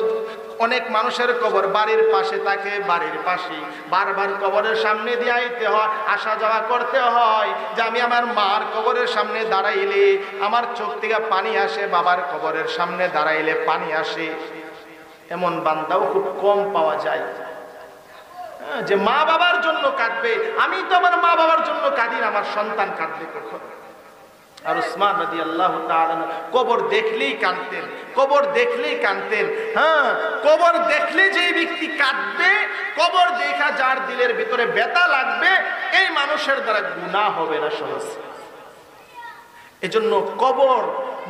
অনেক মানুষের কবর বাড়ির পাশে থাকে, বাড়ির পাশে বারবার কবরের সামনে দিয়ে আইতে হয়, আসা যাওয়া করতে হয়, যে আমি আমার মার কবরের সামনে দাঁড়াইলে আমার চোখ থেকে পানি আসে, বাবার কবরের সামনে দাঁড়াইলে পানি আসে। এমন বান্দাও খুব কম পাওয়া যায় যে মা বাবার জন্য কাঁদবে। আমি তো আমার মা বাবার জন্য কাঁদি না, আমার সন্তান কাঁদবে কখন। আর উসমান রাদিয়াল্লাহু তাআলা কবর দেখলেই কাঁদতেন, কবর দেখলেই কাঁদতেন। হ্যাঁ, কবর দেখলে যে ব্যক্তি কাঁদবে, কবর দেখা যার দিলের ভিতরে ব্যথা লাগবে, এই মানুষের দ্বারা গুনাহ হবে না সহজ। এজন্য কবর,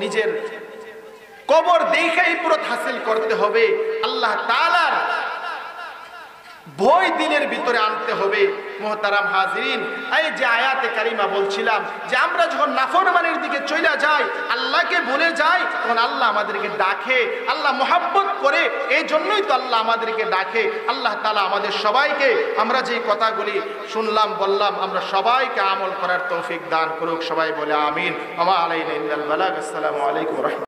নিজের কবর দেখে ইবরত হাসিল করতে হবে। আল্লাহ তাআলার ভয় দিলের ভিতরে আনতে হবে। মুহতারাম হাজিরিন, এই যে আয়াতে কারিমা বলছিলাম যে আমরা যখন নাফরমানির দিকে চলে যাই, আল্লাহকে ভুলে যাই, তখন আল্লাহ আমাদেরকে ডাকে, আল্লাহ মোহাব্বত করে। এই জন্যই তো আল্লাহ আমাদেরকে ডাকে। আল্লাহ তাআলা আমাদের সবাইকে, আমরা যে কথাগুলি শুনলাম বললাম, আমরা সবাইকে আমল করার তৌফিক দান করুক। সবাই বলে আমিন। ওয়া মা আলাইনা ইল্লাল বালাগ। আসসালামু আলাইকুম ওয়া রাহমাতুল্লাহ।